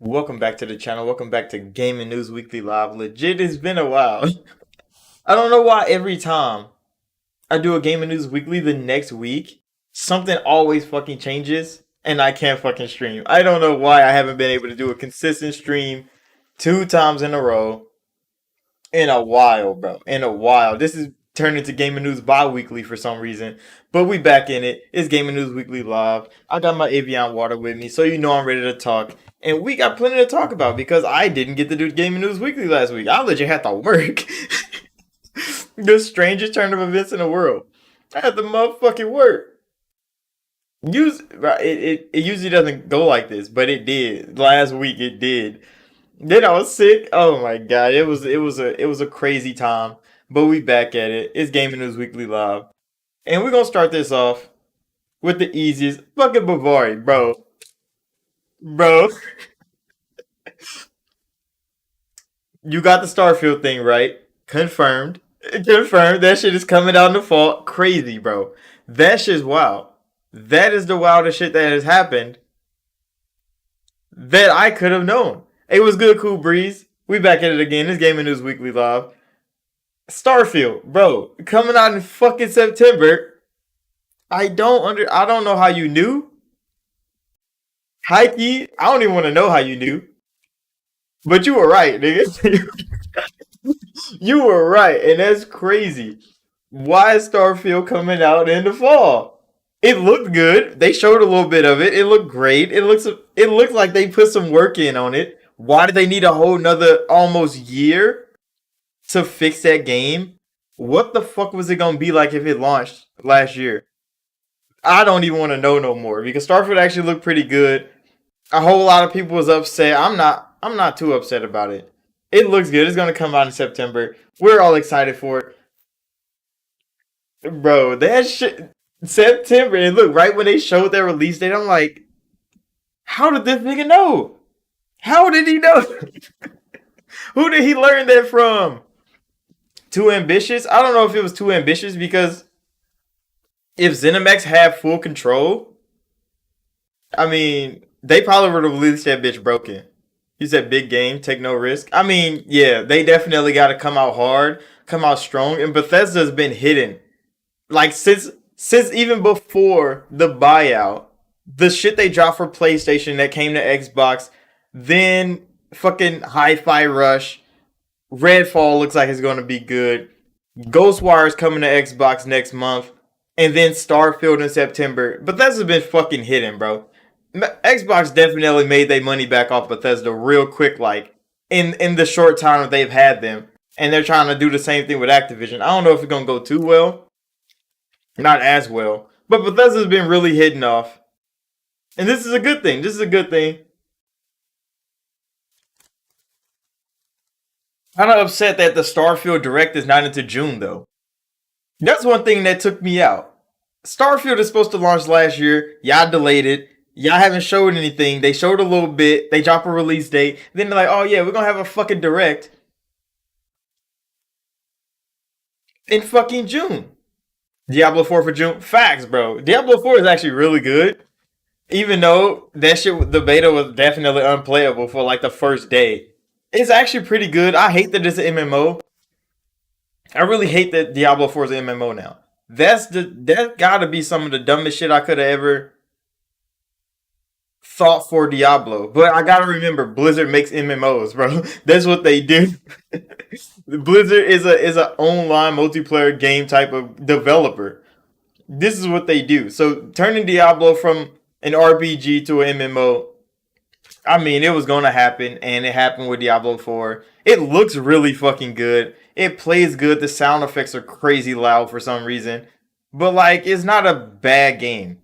Welcome back to the channel. Welcome back to Gaming News Weekly Live. Legit, it's been a while. I don't know why every time I do a Gaming News Weekly the next week, something always fucking changes and I can't fucking stream. I don't know why I haven't been able to do a consistent stream 2 times in a row in a while, bro. In a while. This is turned into Gaming News bi-weekly for some reason. But we back in it. It's Gaming News Weekly Live. I got my Avion water with me, so you know I'm ready to talk. And we got plenty to talk about because I didn't get to do Gaming News Weekly last week. I legit had to work. The strangest turn of events in the world. I had to motherfucking work. It usually doesn't go like this, but it did. Last week it did. Then I was sick. Oh my god, it was a crazy time. But we back at it. It's Gaming News Weekly Live. And we're gonna start this off with the easiest. Fucking Bavari, bro. Bro. You got the Starfield thing right. Confirmed. Confirmed. That shit is coming out in the fall. Crazy, bro. That shit's wild. That is the wildest shit that has happened that I could have known. It was good, cool breeze. We back at it again. This Gaming News Weekly Live. Starfield, bro, coming out in fucking September. I don't know how you knew. Heike, I don't even want to know how you knew. But you were right, nigga. You were right, and that's crazy. Why is Starfield coming out in the fall? It looked good. They showed a little bit of it. It looked great. It looked like they put some work in on it. Why do they need a whole nother almost year to fix that game? What the fuck was it gonna be like if it launched last year? I don't even want to know no more because Starfield actually looked pretty good. A whole lot of people was upset. I'm not too upset about it. It looks good. It's gonna come out in September. We're all excited for it. Bro, that shit September and look, right when they showed their release date, I'm like, how did this nigga know? How did he know? Who did he learn that from? Too ambitious? I don't know if it was too ambitious because if ZeniMax had full control, I mean, they probably would have released that bitch broken. He said big game, take no risk. I mean, yeah, they definitely got to come out hard, come out strong, and Bethesda's been hidden. Like since even before the buyout, the shit they dropped for PlayStation that came to Xbox, then fucking Hi-Fi Rush, Redfall looks like it's going to be good. Ghostwire is coming to Xbox next month, and then Starfield in September. Bethesda's been fucking hidden, bro. Xbox definitely made their money back off Bethesda real quick, like in the short time that they've had them, and they're trying to do the same thing with Activision. I don't know if it's gonna go too well, not as well, but Bethesda's been really hidden off, and this is a good thing. This is a good thing. Kind of upset that the Starfield Direct is not into June though. That's one thing that took me out. Starfield is supposed to launch last year. Y'all delayed it. Y'all haven't showed anything. They showed a little bit. They drop a release date. Then they're like, oh yeah, we're gonna have a fucking direct in fucking June. Diablo 4 for June. Facts, bro. Diablo 4 is actually really good. Even though that shit, the beta was definitely unplayable for like the first day. It's actually pretty good. I hate that it's an MMO. I really hate that Diablo 4 is an MMO now. That gotta be some of the dumbest shit I could have ever thought for Diablo. But I gotta remember, Blizzard makes MMOs, bro. That's what they do. Blizzard is a online multiplayer game type of developer. This is what they do. So turning Diablo from an RPG to an MMO, I mean, it was gonna happen, and it happened with Diablo 4. It looks really fucking good. It plays good. The sound effects are crazy loud for some reason. But like, it's not a bad game.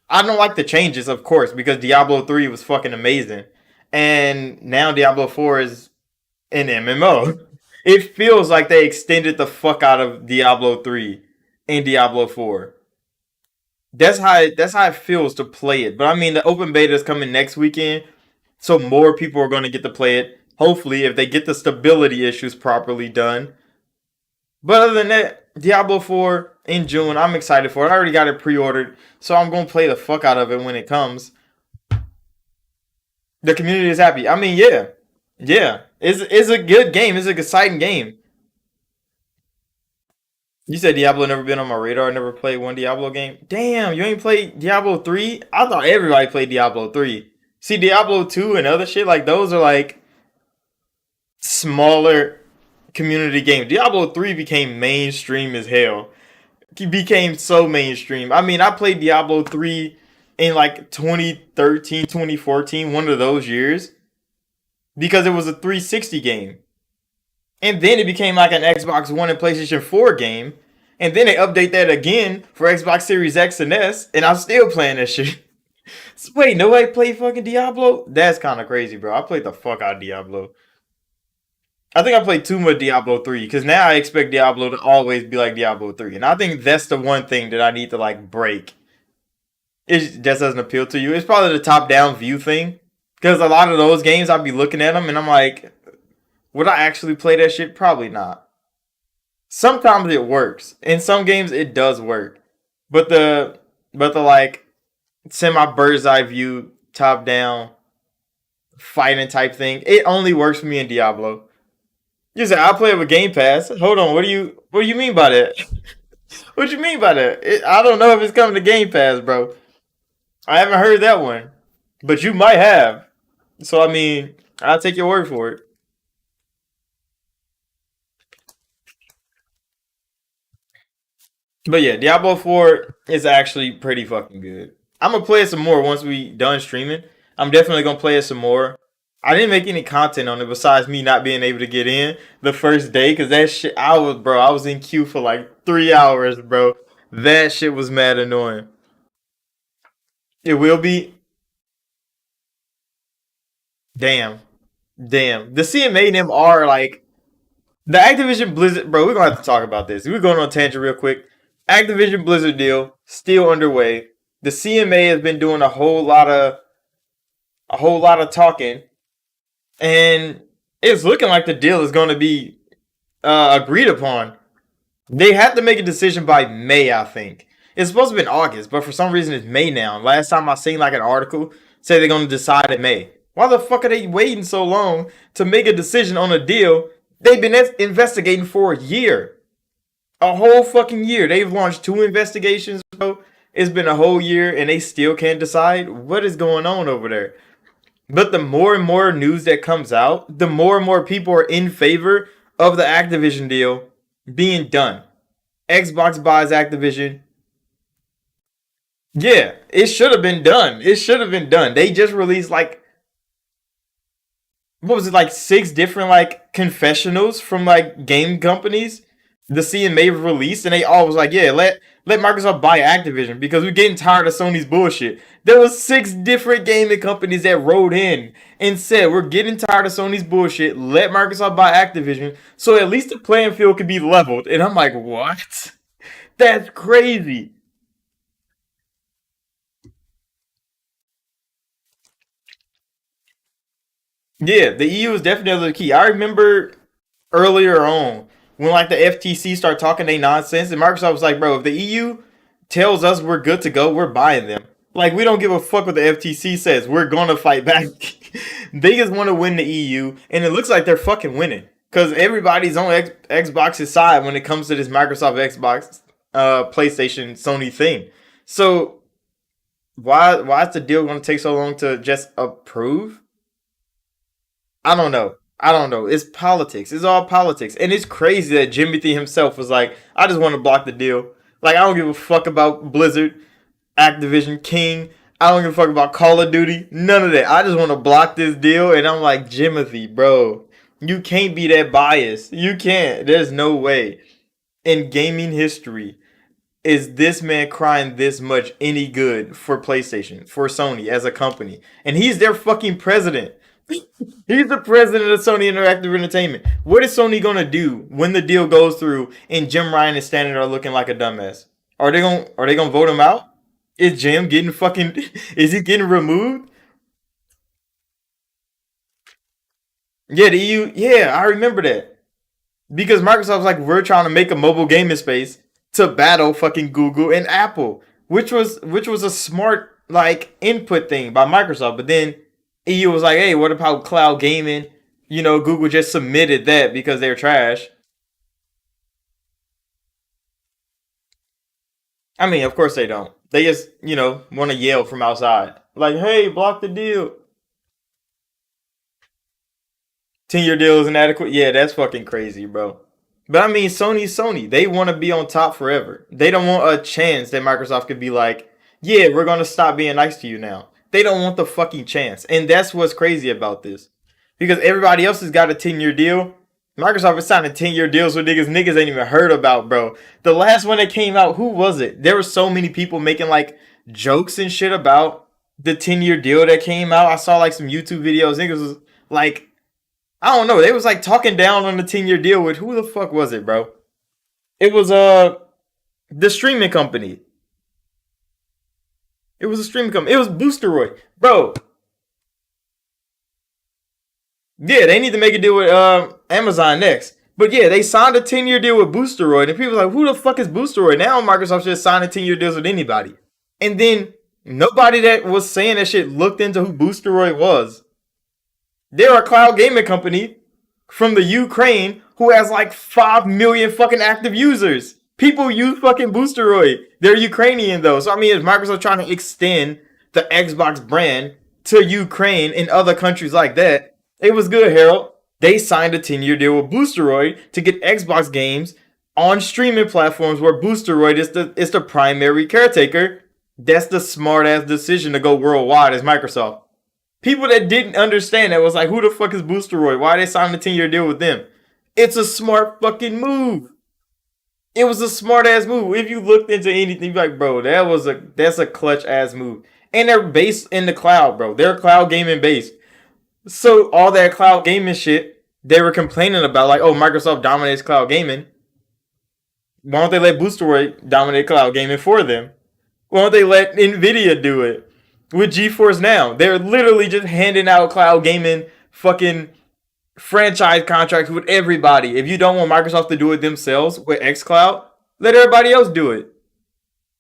I don't like the changes, of course, because Diablo 3 was fucking amazing. And now Diablo 4 is an MMO. It feels like they extended the fuck out of Diablo 3 and Diablo 4. That's how it feels to play it. But I mean the open beta is coming next weekend, so more people are gonna get to play it. Hopefully, if they get the stability issues properly done. But other than that, Diablo 4 in June, I'm excited for it. I already got it pre-ordered, so I'm gonna play the fuck out of it when it comes. The community is happy. I mean, yeah, yeah. It's a good game. It's an exciting game. You said Diablo never been on my radar. I never played one Diablo game. Damn, you ain't played Diablo 3? I thought everybody played Diablo 3. See, Diablo 2 and other shit like those are like smaller community games. Diablo 3 became mainstream as hell. He became so mainstream. I mean, I played Diablo 3 in like 2013, 2014, one of those years, because it was a 360 game. And then it became like an Xbox One and PlayStation 4 game. And then they update that again for Xbox Series X and S, and I'm still playing that shit. So wait, nobody played fucking Diablo? That's kind of crazy, bro. I played the fuck out of Diablo. I think I played too much Diablo 3 because now I expect Diablo to always be like Diablo 3. And I think that's the one thing that I need to like break. It just doesn't appeal to you. It's probably the top down view thing. Because a lot of those games, I'll be looking at them and I'm like, would I actually play that shit? Probably not. Sometimes it works. In some games it does work. But the like semi bird's eye view, top down fighting type thing, it only works for me in Diablo. You said I'll play it with Game Pass. Hold on, what do you mean by that? What you mean by that? I don't know if it's coming to Game Pass, bro. I haven't heard that one, but you might have. So I mean, I'll take your word for it. But yeah, Diablo 4 is actually pretty fucking good. I'm gonna play it some more once we done streaming. I'm definitely gonna play it some more. I didn't make any content on it besides me not being able to get in the first day because that shit I was in queue for like 3 hours, bro. That shit was mad annoying. It will be damn. Damn. The CMA and them are like the Activision Blizzard, bro. We're gonna have to talk about this. We're going on a tangent real quick. Activision Blizzard deal still underway. The CMA has been doing a whole lot of talking, and it's looking like the deal is going to be agreed upon. They have to make a decision by May, I think. It's supposed to be in August, but for some reason it's May now. Last time I seen like an article say they're going to decide in May. Why the fuck are they waiting so long to make a decision on a deal they've been investigating for a year? A whole fucking year. They've launched two investigations, bro. It's been a whole year and they still can't decide what is going on over there. But the more and more news that comes out, the more and more people are in favor of the Activision deal being done. Xbox buys Activision. Yeah, it should have been done. It should have been done. They just released like what was it like six different like confessionals from like game companies the CMA released, and they all was like, yeah, let Microsoft buy Activision because we're getting tired of Sony's bullshit. There was six different gaming companies that wrote in and said we're getting tired of Sony's bullshit. Let Microsoft buy Activision so at least the playing field could be leveled. And I'm like, what? That's crazy. Yeah, the EU is definitely the key. I remember earlier on when like the FTC started talking they nonsense, and Microsoft was like, "Bro, if the EU tells us we're good to go, we're buying them. Like we don't give a fuck what the FTC says. We're gonna fight back." They just want to win the EU, and it looks like they're fucking winning because everybody's on Xbox's side when it comes to this Microsoft Xbox, PlayStation, Sony thing. So why is the deal gonna take so long to just approve? I don't know. I don't know. It's politics. It's all politics. And it's crazy that Jimothy himself was like, I just want to block the deal. Like, I don't give a fuck about Blizzard, Activision, King. I don't give a fuck about Call of Duty. None of that. I just want to block this deal. And I'm like, Jimothy, bro, you can't be that biased. You can't. There's no way. In gaming history, is this man crying this much any good for PlayStation, for Sony as a company? And he's their fucking president. He's the president of Sony Interactive Entertainment. What is Sony gonna do when the deal goes through and Jim Ryan is standing there looking like a dumbass? Are they gonna vote him out? Is Jim getting fucking is he getting removed? Yeah, the EU. Yeah, I remember that because Microsoft's like we're trying to make a mobile gaming space to battle fucking Google and Apple, which was a smart like input thing by Microsoft, but then EU was like, hey, what about cloud gaming? You know, Google just submitted that because they're trash. I mean, of course they don't. They just, want to yell from outside. Like, hey, block the deal. 10-year deal is inadequate. Yeah, that's fucking crazy, bro. But I mean, Sony's Sony. They want to be on top forever. They don't want a chance that Microsoft could be like, yeah, we're going to stop being nice to you now. They don't want the fucking chance. And that's what's crazy about this. Because everybody else has got a 10-year deal. Microsoft is signing 10-year deals with niggas ain't even heard about, bro. The last one that came out, who was it? There were so many people making like jokes and shit about the 10-year deal that came out. I saw like some YouTube videos. Niggas was like, I don't know. They was like talking down on the 10-year deal with who the fuck was it, bro? It was the streaming company. It was a streaming company. It was Boosteroid. Bro. Yeah, they need to make a deal with Amazon next. But yeah, they signed a 10-year deal with Boosteroid, and people are like, who the fuck is Boosteroid? Now Microsoft just signed a 10-year deals with anybody. And then nobody that was saying that shit looked into who Boosteroid was. They're a cloud gaming company from the Ukraine who has like 5 million fucking active users. People use fucking Boosteroid. They're Ukrainian though. So I mean, is Microsoft trying to extend the Xbox brand to Ukraine and other countries like that? It was good, Harold. They signed a 10-year deal with Boosteroid to get Xbox games on streaming platforms where Boosteroid is the primary caretaker. That's the smart ass decision to go worldwide as Microsoft. People that didn't understand that was like, who the fuck is Boosteroid? Why they signed a 10-year deal with them? It's a smart fucking move. It was a smart ass move. If you looked into anything, you're like, bro, that's a clutch ass move. And they're based in the cloud, bro. They're cloud gaming based. So all that cloud gaming shit they were complaining about, like, oh, Microsoft dominates cloud gaming. Why don't they let Boosteroid dominate cloud gaming for them? Why don't they let Nvidia do it with GeForce Now? They're literally just handing out cloud gaming fucking franchise contracts with everybody. If you don't want Microsoft to do it themselves with xCloud, let everybody else do it.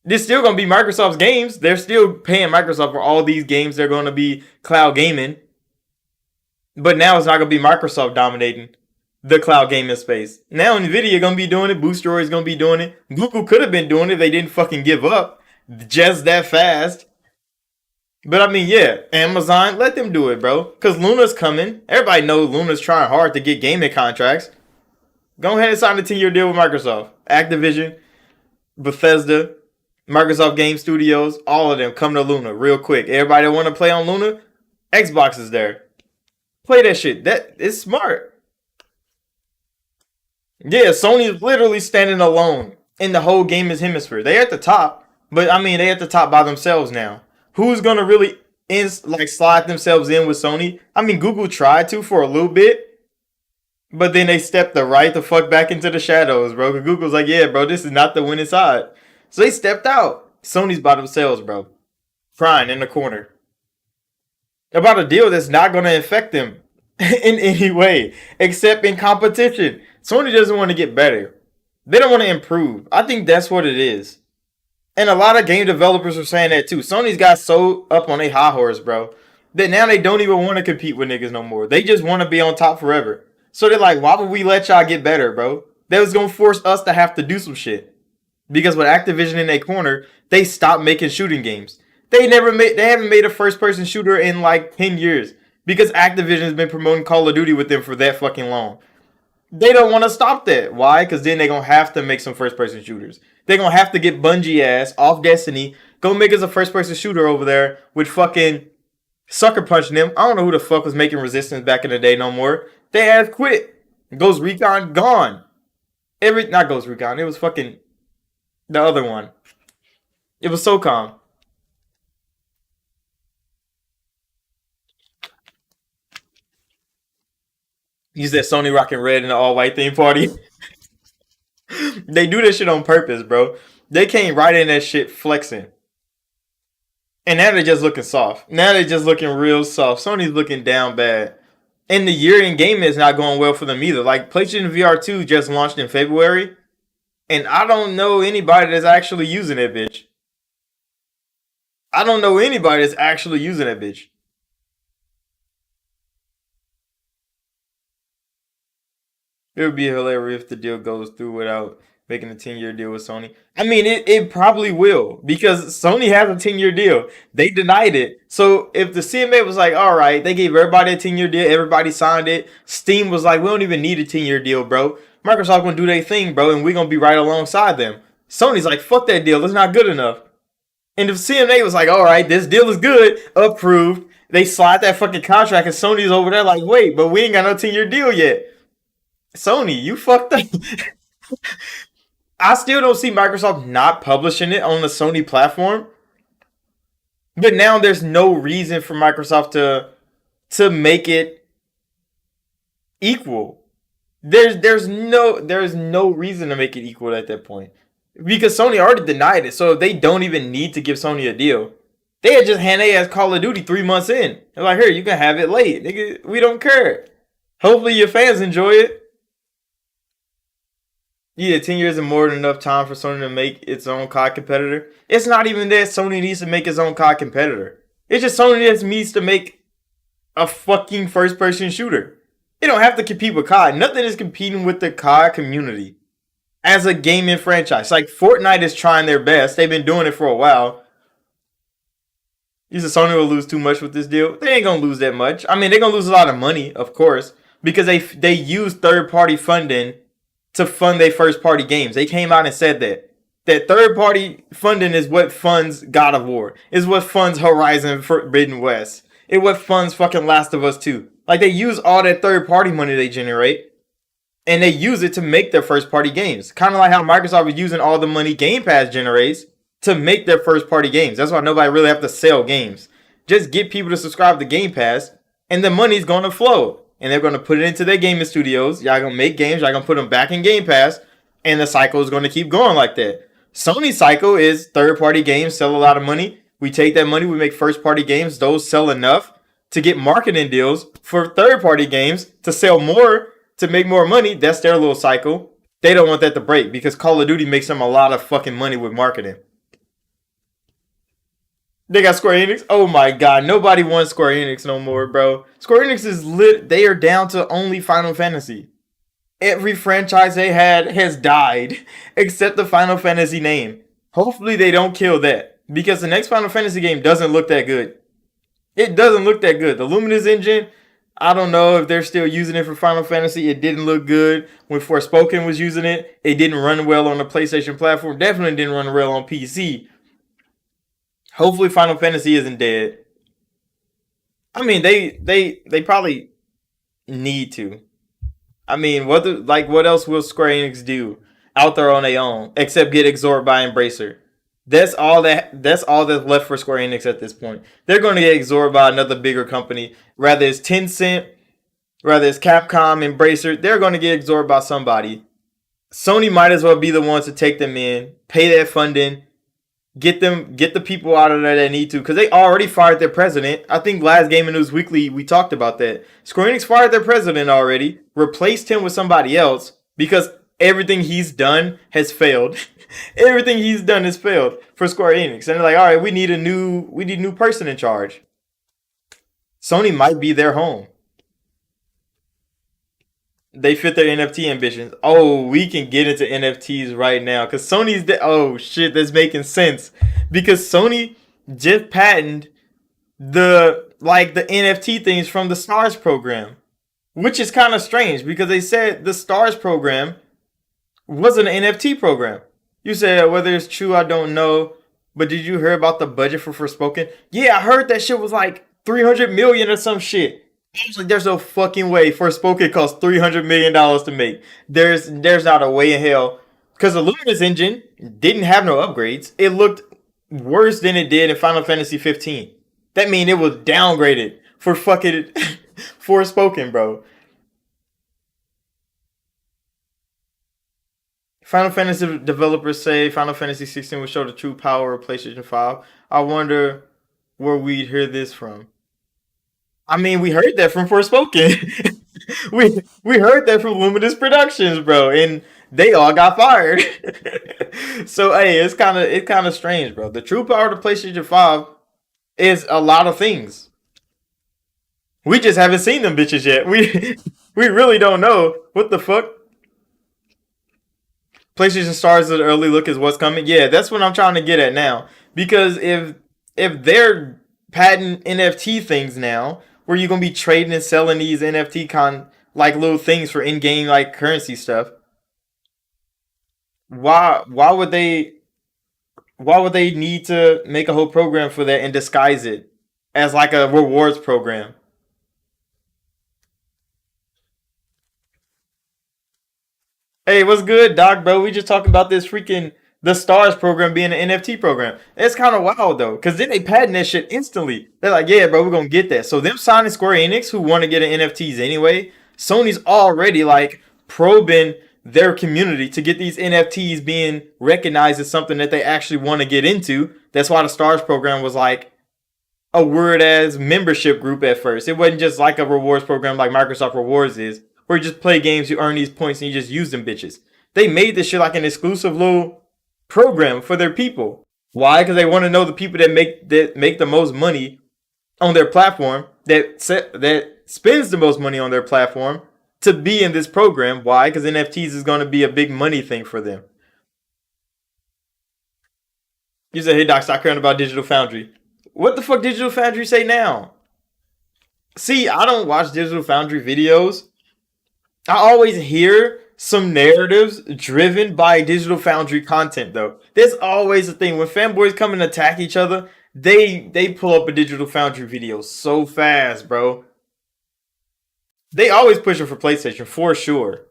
It's still going to be Microsoft's games. They're still paying Microsoft for all these games. They're going to be cloud gaming. But now it's not going to be Microsoft dominating the cloud gaming space. Now Nvidia going to be doing it. Boosteroid is going to be doing it. Google could have been doing it if they didn't fucking give up just that fast. But I mean, yeah, Amazon, let them do it, bro. Because Luna's coming. Everybody knows Luna's trying hard to get gaming contracts. Go ahead and sign a 10-year deal with Microsoft. Activision, Bethesda, Microsoft Game Studios, all of them come to Luna real quick. Everybody that want to play on Luna, Xbox is there. Play that shit. That is smart. Yeah, Sony is literally standing alone in the whole gaming hemisphere. They at the top, but I mean, they at the top by themselves now. Who's gonna really slide themselves in with Sony? I mean, Google tried to for a little bit, but then they stepped the fuck back into the shadows, bro. Google's like, yeah, bro, this is not the winning side. So they stepped out. Sony's by themselves, bro. Crying in the corner. About a deal that's not gonna affect them in any way, except in competition. Sony doesn't want to get better. They don't want to improve. I think that's what it is. And a lot of game developers are saying that too. Sony's got so up on a high horse, bro, that now they don't even want to compete with niggas no more. They just want to be on top forever. So they're like, why would we let y'all get better, bro? That was going to force us to have to do some shit. Because with Activision in their corner, they stopped making shooting games. They haven't made a first person shooter in like 10 years. Because Activision has been promoting Call of Duty with them for that fucking long. They don't want to stop that. Why? Because then they're going to have to make some first person shooters. They're going to have to get Bungie ass off Destiny. Go make us a first person shooter over there with fucking Sucker Punching them. I don't know who the fuck was making Resistance back in the day no more. They ass quit. Ghost Recon gone. Not Ghost Recon. It was fucking the other one. It was SOCOM. You said Sony rocking red in the all white theme party. They do this shit on purpose, bro. They came right in that shit flexing. And now they're just looking soft. Now they're just looking real soft. Sony's looking down bad. And the year in gaming is not going well for them either. Like, PlayStation VR 2 just launched in February. And I don't know anybody that's actually using that bitch. I don't know anybody that's actually using that bitch. It would be hilarious if the deal goes through without making a 10-year deal with Sony. I mean, it probably will because Sony has a 10-year deal. They denied it. So if the CMA was like, all right, they gave everybody a 10-year deal, everybody signed it. Steam was like, we don't even need a 10-year deal, bro. Microsoft gonna do their thing, bro, and we're gonna be right alongside them. Sony's like, fuck that deal. It's not good enough. And if CMA was like, all right, this deal is good, approved, they slide that fucking contract, and Sony's over there like, wait, but we ain't got no 10-year deal yet. Sony, you fucked up. I still don't see Microsoft not publishing it on the Sony platform. But now there's no reason for Microsoft to make it equal. There's no reason to make it equal at that point. Because Sony already denied it, so they don't even need to give Sony a deal. They had just hand their ass Call of Duty 3 months in. They're like, here, you can have it late. Nigga, we don't care. Hopefully your fans enjoy it. Yeah, 10 years and more than enough time for Sony to make its own COD competitor. It's not even that Sony needs to make its own COD competitor. It's just Sony just needs to make a fucking first person shooter. They don't have to compete with COD. Nothing is competing with the COD community as a gaming franchise. Like Fortnite is trying their best. They've been doing it for a while. You said Sony will lose too much with this deal. They ain't gonna lose that much. I mean, they're gonna lose a lot of money, of course, because they use third party funding to fund their first party games. They came out and said that third party funding is what funds God of War, is what funds Horizon Forbidden West, it what funds fucking Last of Us 2. Like they use all that third party money they generate and they use it to make their first party games. Kind of like how Microsoft is using all the money Game Pass generates to make their first party games. That's why nobody really have to sell games. Just get people to subscribe to Game Pass and the money's gonna flow. And they're going to put it into their gaming studios. Y'all going to make games. Y'all going to put them back in Game Pass. And the cycle is going to keep going like that. Sony's cycle is third-party games sell a lot of money. We take that money. We make first-party games. Those sell enough to get marketing deals for third-party games to sell more, to make more money. That's their little cycle. They don't want that to break because Call of Duty makes them a lot of fucking money with marketing. They got Square Enix. Oh my god, nobody wants Square Enix no more, bro. Square Enix is lit. They are down to only Final Fantasy. Every franchise they had has died except the Final Fantasy name. Hopefully they don't kill that because the next Final Fantasy game doesn't look that good. It doesn't look that good. The Luminous engine, I don't know if they're still using it for Final Fantasy. It didn't look good when Forspoken was using it. It didn't run well on the PlayStation platform. Definitely didn't run well on PC. Hopefully Final Fantasy isn't dead. I mean, they probably need to. I mean, what else will Square Enix do out there on their own except get absorbed by Embracer? That's all that's left for Square Enix at this point. They're going to get absorbed by another bigger company. Rather it's Tencent, rather it's Capcom, Embracer, they're going to get absorbed by somebody. Sony might as well be the ones to take them in, pay that funding, get the people out of there that need to, because they already fired their president. I think last Gaming News Weekly we talked about that. Square Enix fired their president already, replaced him with somebody else because everything he's done has failed. Everything he's done has failed for Square Enix, and they're like, all right, we need a new person in charge. Sony might be their home. They fit their NFT ambitions. Oh, we can get into NFTs right now because Sony's oh shit, that's making sense because Sony just patented the NFT things from the STARS program, which is kind of strange because they said the STARS program wasn't an NFT program. You said whether it's true, I don't know, but did you hear about the budget for Forspoken? Yeah, I heard that shit was like 300 million or some shit. Like, there's no fucking way Forspoken cost $300 million to make. There's not a way in hell. Because the Luminous engine didn't have no upgrades. It looked worse than it did in Final Fantasy 15. That means it was downgraded for fucking Forspoken, bro. Final Fantasy developers say Final Fantasy 16 will show the true power of PlayStation 5. I wonder where we'd hear this from. I mean, we heard that from Forspoken. we heard that from Luminous Productions, bro, and they all got fired. So hey, it's kind of strange, bro. The true power of the PlayStation 5 is a lot of things. We just haven't seen them bitches yet. We really don't know what the fuck. PlayStation Stars an early look is what's coming. Yeah, that's what I'm trying to get at now. Because if they're patenting NFT things now, where you're gonna be trading and selling these NFT like little things for in game like currency stuff, why would they need to make a whole program for that and disguise it as like a rewards program? Hey, what's good, Doc, bro? We just talking about this freaking the Stars program being an NFT program. It's kind of wild though, because then they patent that shit instantly. They're like, yeah, bro, we're gonna get that. So them signing Square Enix, who want to get an NFTs anyway, Sony's already like probing their community to get these NFTs being recognized as something that they actually want to get into. That's why the Stars program was like a word as membership group at first. It wasn't just like a rewards program like Microsoft Rewards is, where you just play games, you earn these points, and you just use them bitches. They made this shit like an exclusive little program for their people. Why? Because they want to know the people that make the most money on their platform, that spends the most money on their platform to be in this program. Why? Because NFTs is going to be a big money thing for them. You said, "Hey Doc, stop caring about Digital Foundry." What the fuck Digital Foundry say now? See, I don't watch Digital Foundry videos. I always hear some narratives driven by Digital Foundry content though. There's always a thing when fanboys come and attack each other, they pull up a Digital Foundry video so fast, bro. They always push it for PlayStation for sure.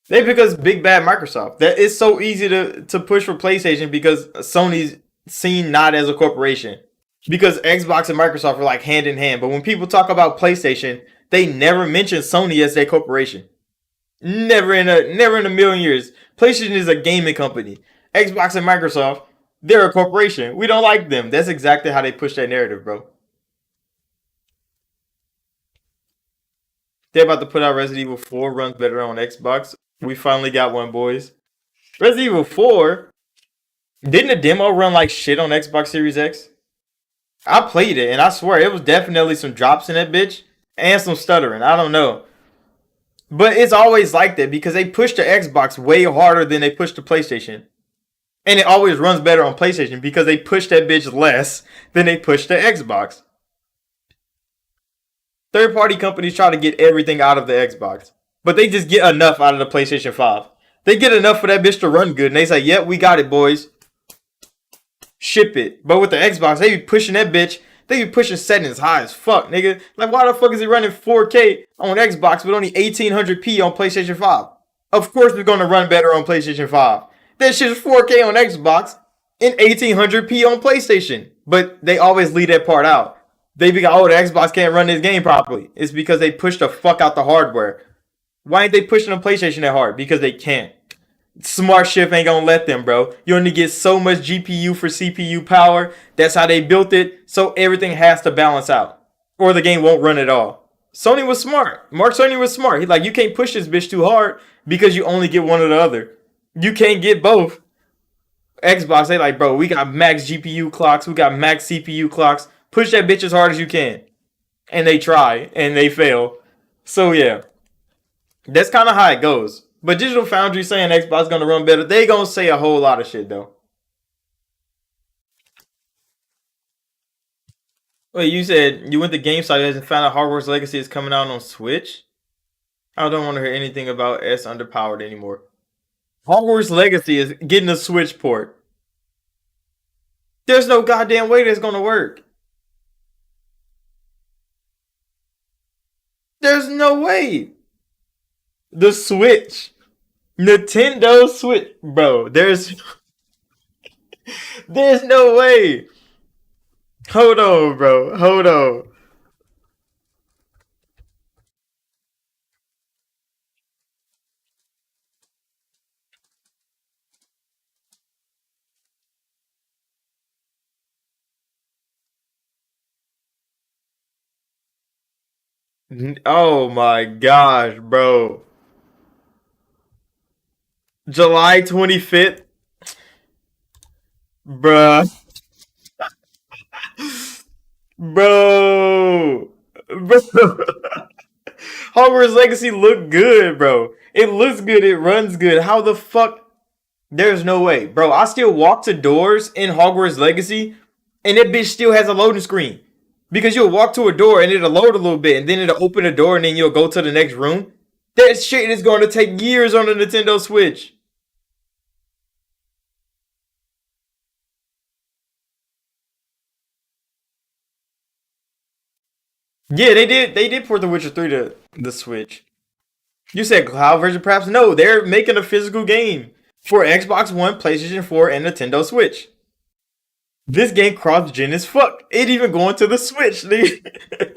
They because big bad Microsoft. That it's so easy to push for PlayStation because Sony's seen not as a corporation. Because Xbox and Microsoft are like hand in hand. But when people talk about PlayStation, they never mention Sony as their corporation. Never in a million years. PlayStation is a gaming company. Xbox and Microsoft, they're a corporation. We don't like them. That's exactly how they push that narrative, bro. They're about to put out Resident Evil 4 runs better on Xbox. We finally got one, boys. Resident Evil 4 didn't the demo run like shit on Xbox Series X? I played it and I swear it was definitely some drops in that bitch and some stuttering. I don't know. But it's always like that because they push the Xbox way harder than they push the PlayStation. And it always runs better on PlayStation because they push that bitch less than they push the Xbox. Third party companies try to get everything out of the Xbox. But they just get enough out of the PlayStation 5. They get enough for that bitch to run good and they say, yep, we got it, boys. Ship it. But with the Xbox, they be pushing that bitch. They be pushing settings high as fuck, nigga. Like, why the fuck is it running 4K on Xbox but only 1800p on PlayStation 5? Of course it's gonna run better on PlayStation 5. That shit is 4K on Xbox and 1800p on PlayStation. But they always leave that part out. They be like, oh, the Xbox can't run this game properly. It's because they push the fuck out the hardware. Why ain't they pushing the PlayStation that hard? Because they can't. Smart Shift ain't gonna let them, bro. You only get so much GPU for CPU power. That's how they built it. So everything has to balance out. Or the game won't run at all. Sony was smart. Mark Sony was smart. He's like, you can't push this bitch too hard because you only get one or the other. You can't get both. Xbox, they like, bro, we got max GPU clocks. We got max CPU clocks. Push that bitch as hard as you can. And they try. And they fail. So yeah. That's kind of how it goes. But Digital Foundry saying Xbox gonna run better, they gonna say a whole lot of shit though. Wait, you said you went to GameStop and found out Hogwarts Legacy is coming out on Switch? I don't want to hear anything about S underpowered anymore. Hogwarts Legacy is getting a Switch port. There's no goddamn way that's gonna work. There's no way. The Switch. Nintendo Switch. Bro, there's no way. Hold on, bro. Hold on. Oh my gosh, bro. July 25th? Bruh. Bro. Bro. Hogwarts Legacy look good, bro. It looks good. It runs good. How the fuck? There's no way, bro. I still walk to doors in Hogwarts Legacy, and that bitch still has a loading screen. Because you'll walk to a door and it'll load a little bit, and then it'll open the door, and then you'll go to the next room. That shit is going to take years on the Nintendo Switch. Yeah, they did. They did port The Witcher 3 to the Switch. You said cloud version, perhaps? No, they're making a physical game for Xbox One, PlayStation 4, and Nintendo Switch. This game cross-gen as fuck. It even going to the Switch, nigga.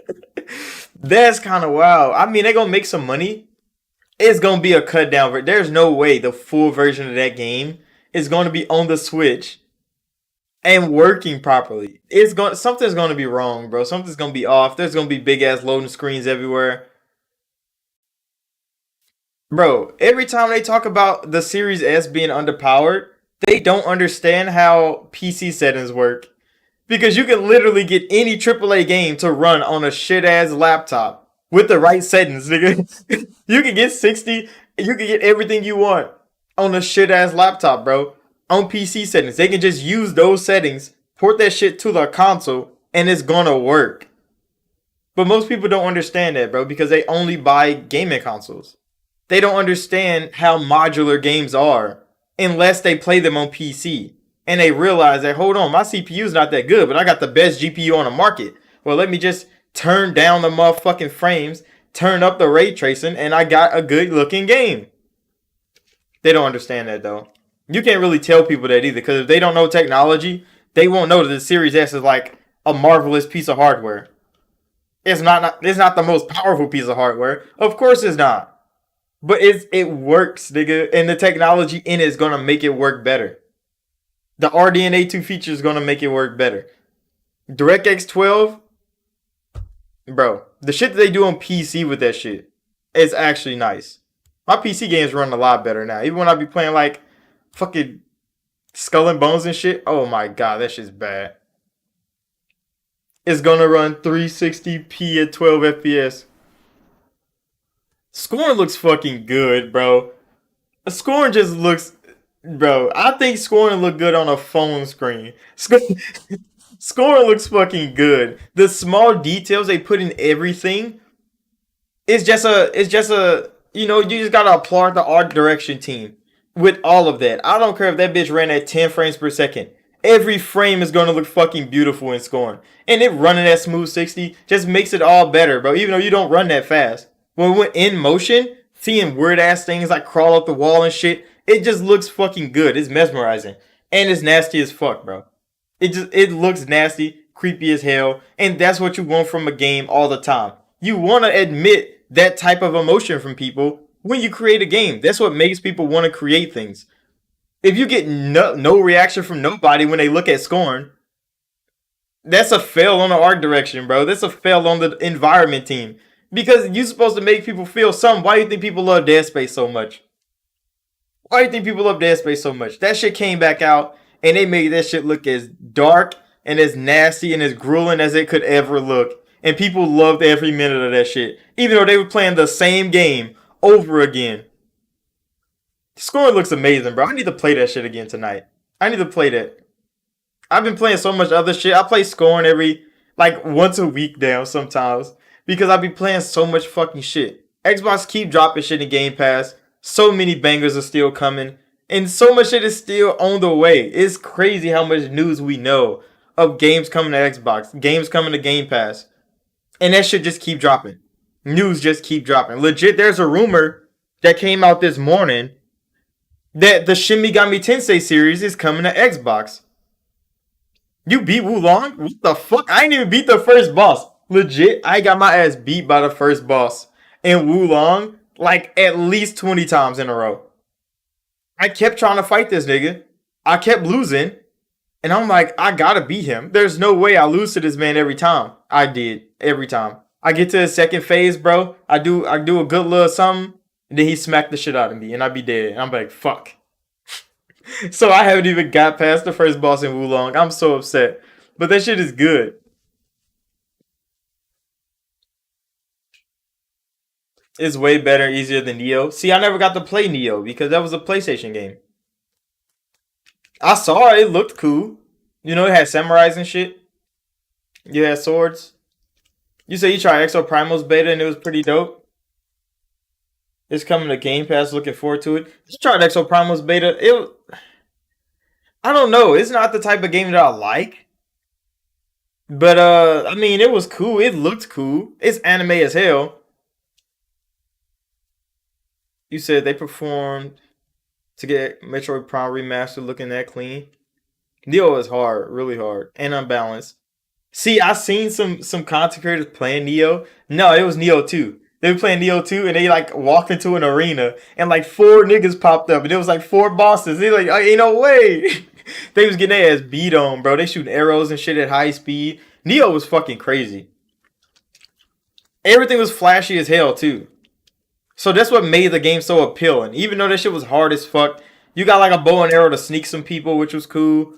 That's kind of wild. I mean, they're gonna make some money. It's gonna be a cut down. There's no way the full version of that game is gonna be on the Switch and working properly. It's going something's gonna be wrong, bro. Something's gonna be off. There's gonna be big ass loading screens everywhere. Bro, every time they talk about the Series S being underpowered, they don't understand how PC settings work. Because you can literally get any AAA game to run on a shit ass laptop with the right settings, nigga. You can get 60, you can get everything you want on a shit ass laptop, bro. On PC settings. They can just use those settings, port that shit to the console, and it's gonna work. But most people don't understand that, bro, because they only buy gaming consoles. They don't understand how modular games are unless they play them on PC. And they realize that, hold on, my CPU is not that good, but I got the best GPU on the market. Well, let me just turn down the motherfucking frames, turn up the ray tracing, and I got a good looking game. They don't understand that though. You can't really tell people that either, because if they don't know technology, they won't know that the Series S is like a marvelous piece of hardware. It's not the most powerful piece of hardware. Of course it's not. But it works, nigga, and the technology in it is gonna make it work better. The RDNA 2 feature is gonna make it work better. DirectX 12, bro, the shit that they do on PC with that shit is actually nice. My PC games run a lot better now. Even when I be playing like fucking Skull and Bones and shit, oh my god, that shit's bad. It's gonna run 360p at 12 FPS. Scorn looks fucking good, bro. Scorn just looks, bro. I think Scorn look good on a phone screen. Scorn looks fucking good. The small details they put in everything. It's just a. You just gotta applaud the art direction team with all of that. I don't care if that bitch ran at 10 frames per second. Every frame is gonna look fucking beautiful in Scorn, and it running at smooth 60 just makes it all better, bro. Even though you don't run that fast. When we went in motion, seeing weird ass things like crawl up the wall and shit, it just looks fucking good. It's mesmerizing. And it's nasty as fuck, bro. It looks nasty, creepy as hell, and that's what you want from a game all the time. You want to admit that type of emotion from people when you create a game. That's what makes people want to create things. If you get no reaction from nobody when they look at Scorn, that's a fail on the art direction, bro. That's a fail on the environment team. Because you're supposed to make people feel something. Why do you think people love Dead Space so much? Why do you think people love Dead Space so much? That shit came back out and they made that shit look as dark and as nasty and as grueling as it could ever look. And people loved every minute of that shit. Even though they were playing the same game over again. Scorn looks amazing, bro. I need to play that shit again tonight. I need to play that. I've been playing so much other shit. I play Scorn like once a week now sometimes. Because I be playing so much fucking shit. Xbox keep dropping shit in Game Pass. So many bangers are still coming. And so much shit is still on the way. It's crazy how much news we know of games coming to Xbox. Games coming to Game Pass. And that shit just keep dropping. News just keep dropping. Legit, there's a rumor that came out this morning that the Shin Megami Tensei series is coming to Xbox. You beat Wulong? What the fuck? I ain't even beat the first boss. Legit, I got my ass beat by the first boss in Wulong like at least 20 times in a row. I kept trying to fight this nigga. I kept losing. And I'm like, I gotta beat him. There's no way I lose to this man every time. I did. Every time. I get to the second phase, bro. I do a good little something. And then he smacked the shit out of me. And I be dead. And I'm like, fuck. So I haven't even got past the first boss in Wulong. I'm so upset. But that shit is good. It's way better, easier than Neo. See, I never got to play Neo because that was a PlayStation game. I saw it. It looked cool. You know, it had samurais and shit. You had swords. You said you tried Exo Primal's beta and it was pretty dope. It's coming to Game Pass. Looking forward to it. Just tried Exo Primal's beta. I don't know. It's not the type of game that I like. But I mean, it was cool. It looked cool. It's anime as hell. You said they performed to get Metroid Prime Remastered looking that clean. Neo is hard, really hard, and unbalanced. See, I seen some content creators playing Neo. No, it was Neo 2. They were playing Neo 2 and they like walked into an arena and like four niggas popped up and it was like four bosses. They like, oh, ain't no way. They was getting their ass beat on, bro. They shooting arrows and shit at high speed. Neo was fucking crazy. Everything was flashy as hell too. So that's what made the game so appealing. Even though that shit was hard as fuck, you got like a bow and arrow to sneak some people, which was cool.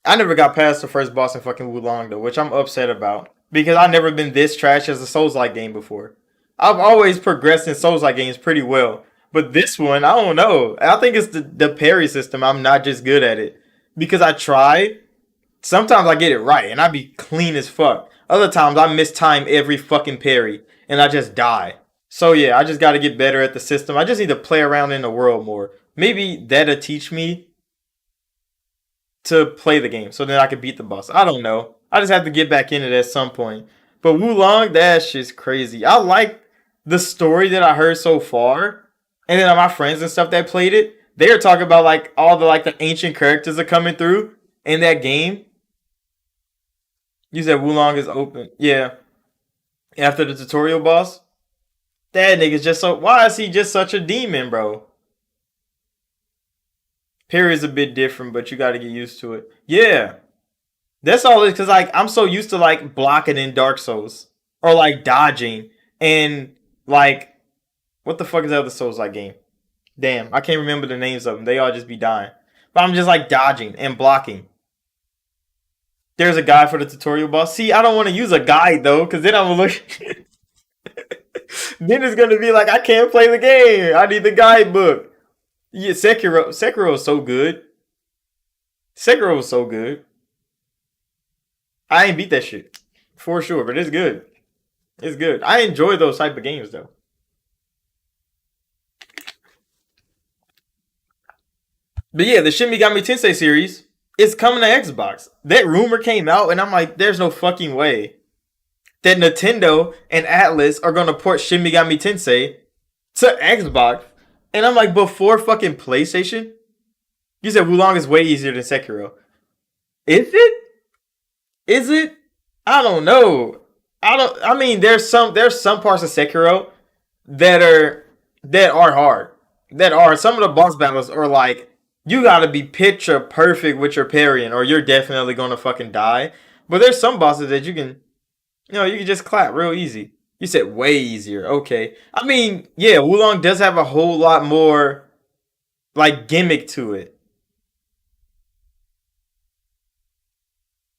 I never got past the first boss in fucking Wulong though, which I'm upset about because I've never been this trash as a Souls-like game before. I've always progressed in Souls-like games pretty well, but this one, I don't know. I think it's the parry system. I'm not just good at it because I try. Sometimes I get it right and I be clean as fuck. Other times I mistime every fucking parry and I just die. So yeah, I just got to get better at the system. I just need to play around in the world more. Maybe that'll teach me to play the game so then I can beat the boss. I don't know. I just have to get back in it at some point. But Wulong, that shit's crazy. I like the story that I heard so far. And then my friends and stuff that played it, they were talking about like all the like the ancient characters are coming through in that game. You said Wulong is open. Yeah. After the tutorial boss. That nigga's just so why is he just such a demon, bro? Parry's a bit different, but you got to get used to it. Yeah, that's all. It because like I'm so used to like blocking in Dark Souls or like dodging and like what the fuck is the other Souls like game? Damn, I can't remember the names of them. They all just be dying. But I'm just like dodging and blocking. There's a guide for the tutorial boss. See, I don't want to use a guide though, because then I'm gonna look. Then it's gonna be like I can't play the game. I need the guidebook. Yeah, Sekiro is so good. Sekiro was so good. I ain't beat that shit for sure, but it's good. It's good. I enjoy those type of games though. But yeah, the Shin Megami Tensei series is coming to Xbox. That rumor came out, and I'm like, there's no fucking way that Nintendo and Atlas are gonna port Shin Megami Tensei to Xbox. And I'm like, before fucking PlayStation? You said Wulong is way easier than Sekiro. Is it? Is it? I don't know. I mean there's some parts of Sekiro that are hard. That are some of the boss battles are like you gotta be picture perfect with your parrying or you're definitely gonna fucking die. But there's some bosses that you can just clap real easy. You said way easier. Okay. I mean, yeah, Wulong does have a whole lot more like gimmick to it.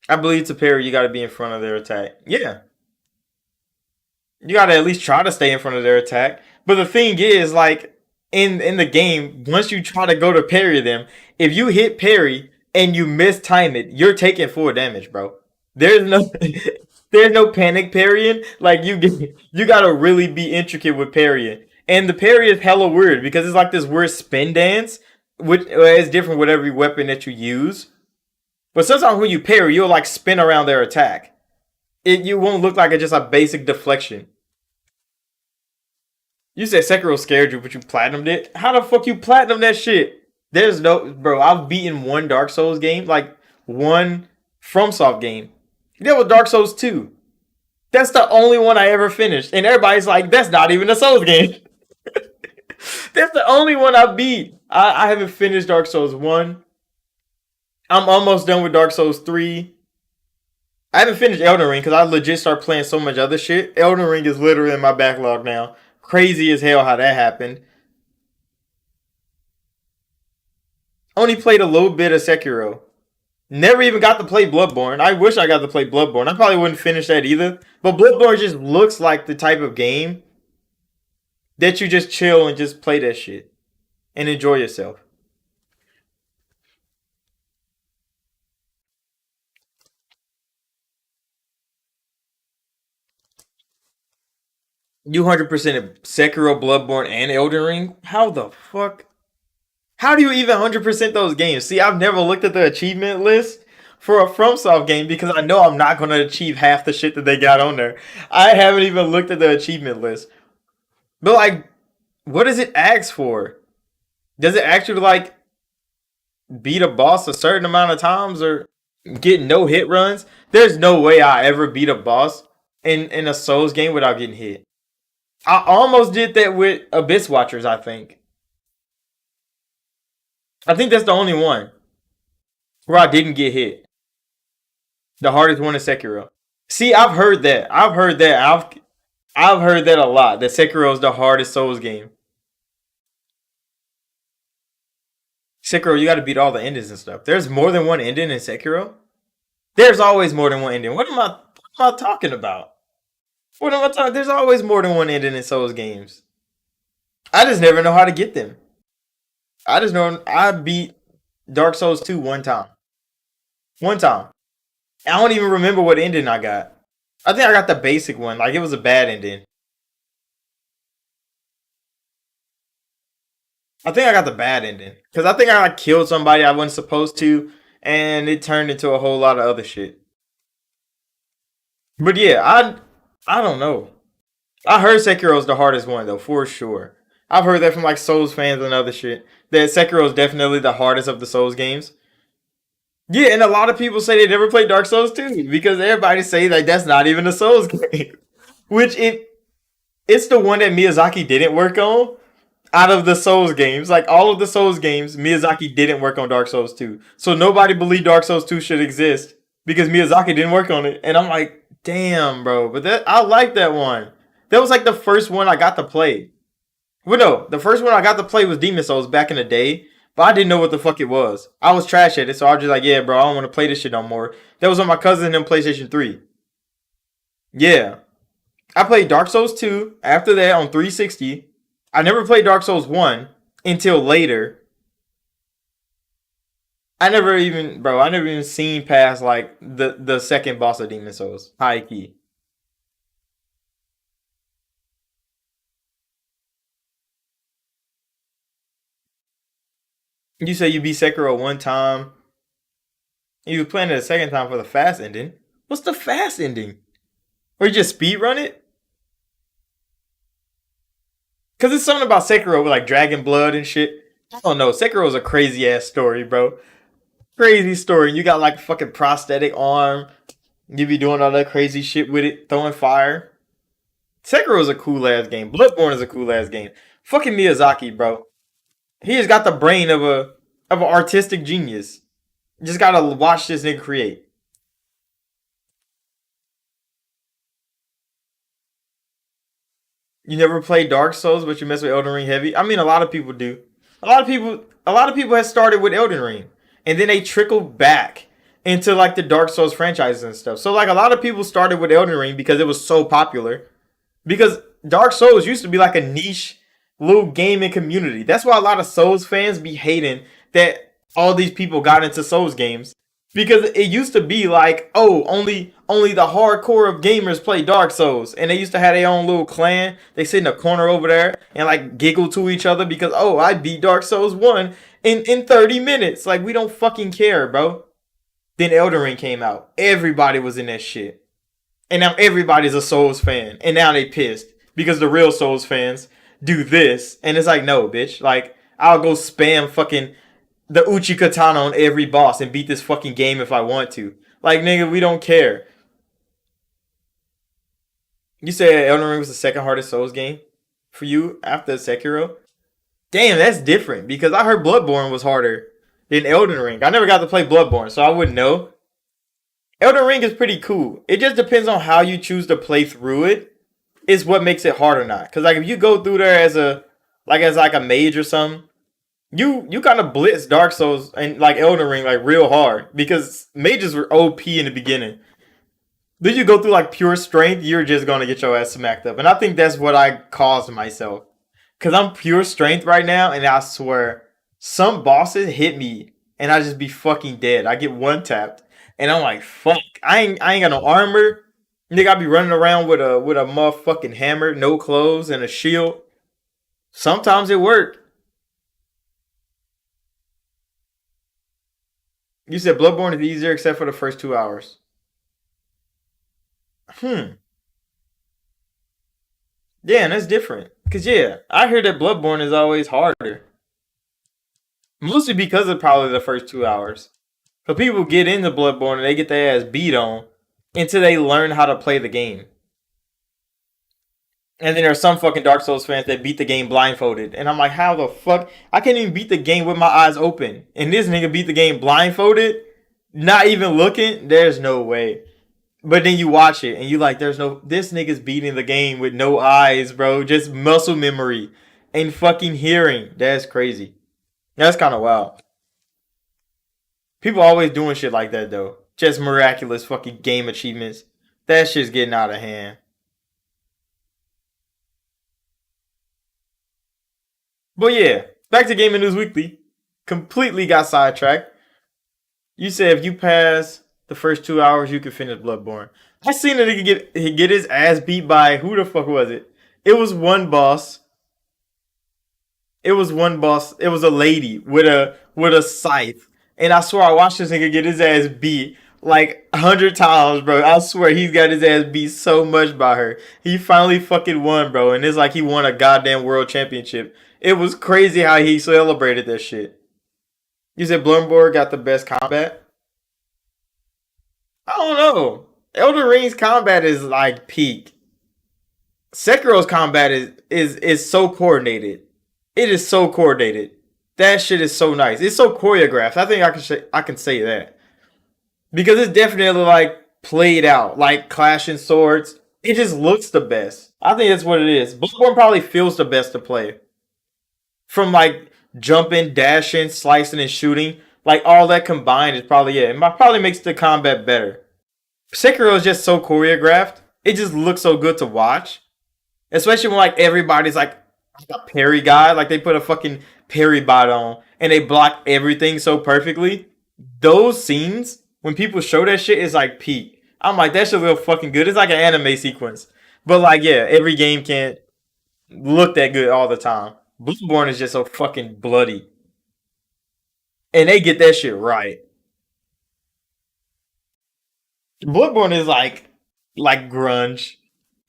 I believe to parry, you got to be in front of their attack. Yeah, you got to at least try to stay in front of their attack. But the thing is, like in the game, once you try to go to parry them, if you hit parry and you mistime it, you're taking full damage, bro. There's no there's no panic parrying. Like you gotta really be intricate with parrying. And the parry is hella weird because it's like this weird spin dance, which is different with every weapon that you use. But sometimes when you parry, you'll like spin around their attack. You won't look like it's just a basic deflection. You said Sekiro scared you, but you platinumed it. How the fuck you platinum that shit? There's no bro. I've beaten one Dark Souls game, like one FromSoft game. That was Dark Souls 2. That's the only one I ever finished, and everybody's like, "That's not even a Souls game." That's the only one I beat. I haven't finished Dark Souls 1. I'm almost done with Dark Souls 3. I haven't finished Elden Ring because I legit start playing so much other shit. Elden Ring is literally in my backlog now. Crazy as hell how that happened. Only played a little bit of Sekiro. Never even got to play Bloodborne. I wish I got to play Bloodborne. I probably wouldn't finish that either. But Bloodborne just looks like the type of game that you just chill and just play that shit and enjoy yourself. You 100% Sekiro, Bloodborne, and Elden Ring? How the fuck? How do you even 100% those games? See, I've never looked at the achievement list for a FromSoft game because I know I'm not going to achieve half the shit that they got on there. I haven't even looked at the achievement list. But like, what does it ask for? Does it actually like beat a boss a certain amount of times or get no hit runs? There's no way I ever beat a boss in a Souls game without getting hit. I almost did that with Abyss Watchers, I think. I think that's the only one where I didn't get hit. The hardest one is Sekiro. See, I've heard that. I've heard that a lot. That Sekiro is the hardest Souls game. Sekiro, you got to beat all the endings and stuff. There's more than one ending in Sekiro. There's always more than one ending. What am I talking about? What am I talking? There's always more than one ending in Souls games. I just never know how to get them. I just know I beat Dark Souls 2 one time. One time. I don't even remember what ending I got. I think I got the basic one. Like it was a bad ending. I think I got the bad ending because I think I like killed somebody I wasn't supposed to, and it turned into a whole lot of other shit. But yeah, I don't know. I heard Sekiro's the hardest one though, for sure. I've heard that from like Souls fans and other shit. That Sekiro is definitely the hardest of the Souls games. Yeah, and a lot of people say they never played Dark Souls 2 because everybody say like that's not even a Souls game. Which it's the one that Miyazaki didn't work on out of the Souls games. Like all of the Souls games, Miyazaki didn't work on Dark Souls 2. So nobody believed Dark Souls 2 should exist because Miyazaki didn't work on it. And I'm like, damn, bro. But that I like that one. That was like the first one I got to play. Well, no, the first one I got to play was Demon Souls back in the day, but I didn't know what the fuck it was. I was trash at it, so I was just like, yeah, bro, I don't want to play this shit no more. That was on my cousin and PlayStation 3. Yeah. I played Dark Souls 2 after that on 360. I never played Dark Souls 1 until later. I never even seen past like the second boss of Demon Souls, High Key. You say you beat Sekiro one time, and you were playing it a second time for the fast ending. What's the fast ending? Or you just speed run it? Cause it's something about Sekiro with like dragon blood and shit. I don't know. Sekiro is a crazy ass story, bro. Crazy story. You got like a fucking prosthetic arm. You be doing all that crazy shit with it, throwing fire. Sekiro is a cool ass game. Bloodborne is a cool ass game. Fucking Miyazaki, bro. He has got the brain of an artistic genius. You just gotta watch this nigga create. You never played Dark Souls, but you mess with Elden Ring heavy. I mean, a lot of people do. A lot of people have started with Elden Ring, and then they trickled back into like the Dark Souls franchises and stuff. So like a lot of people started with Elden Ring because it was so popular. Because Dark Souls used to be like a niche little gaming community. That's why a lot of Souls fans be hating that all these people got into Souls games. Because it used to be like, oh, only the hardcore of gamers play Dark Souls. And they used to have their own little clan. They sit in a corner over there and like giggle to each other because oh, I beat Dark Souls 1 in 30 minutes. Like we don't fucking care, bro. Then Elden Ring came out. Everybody was in that shit. And now everybody's a Souls fan. And now they pissed because the real Souls fans do this. And it's like, no, bitch. Like, I'll go spam fucking the Uchi Katana on every boss and beat this fucking game if I want to. Like, nigga, we don't care. You say Elden Ring was the second hardest Souls game for you after Sekiro? Damn, that's different because I heard Bloodborne was harder than Elden Ring. I never got to play Bloodborne, so I wouldn't know. Elden Ring is pretty cool. It just depends on how you choose to play through it. Is what makes it hard or not. Cause like if you go through there as like a mage or something, you kind of blitz Dark Souls and like Elden Ring like real hard because mages were OP in the beginning. Then you go through like pure strength, you're just gonna get your ass smacked up. And I think that's what I caused myself. Cause I'm pure strength right now, and I swear some bosses hit me and I just be fucking dead. I get one tapped, and I'm like, fuck, I ain't got no armor. Nigga, I be running around with a motherfucking hammer, no clothes, and a shield. Sometimes it worked. You said Bloodborne is easier except for the first 2 hours. Hmm. Yeah, and that's different. Cause yeah, I hear that Bloodborne is always harder. Mostly because of probably the first 2 hours. So people get into Bloodborne and they get their ass beat on until they learn how to play the game. And then there are some fucking Dark Souls fans that beat the game blindfolded. And I'm like, how the fuck? I can't even beat the game with my eyes open. And this nigga beat the game blindfolded, not even looking? There's no way. But then you watch it and you like, there's no, this nigga's beating the game with no eyes, bro. Just muscle memory and fucking hearing. That's crazy. That's kind of wild. People always doing shit like that though. Just miraculous fucking game achievements. That shit's getting out of hand. But yeah, back to Gaming News Weekly. Completely got sidetracked. You said if you pass the first 2 hours, you can finish Bloodborne. I seen a nigga get his ass beat by who the fuck was it? It was one boss. It was one boss. It was a lady with a scythe, and I swear I watched this nigga get his ass beat like 100 times, bro. I swear he's got his ass beat so much by her. He finally fucking won, bro, and it's like he won a goddamn world championship. It was crazy how he celebrated that shit. You said Bloodborne got the best combat. I don't know. Elden Ring's combat is like peak. Sekiro's combat is so coordinated. It is so coordinated. That shit is so nice. It's so choreographed. I think I can say that because it's definitely like played out, like clashing swords. It just looks the best. I think that's what it is. Bloodborne probably feels the best to play from like jumping, dashing, slicing, and shooting. Like all that combined is probably it. It probably makes the combat better. Sekiro is just so choreographed. It just looks so good to watch. Especially when like everybody's like a parry guy, like they put a fucking parry bot on and they block everything so perfectly. Those scenes, when people show that shit, is like peak. I'm like, that shit real fucking good. It's like an anime sequence. But like, yeah, every game can't look that good all the time. Bloodborne is just so fucking bloody. And they get that shit right. Bloodborne is like grunge.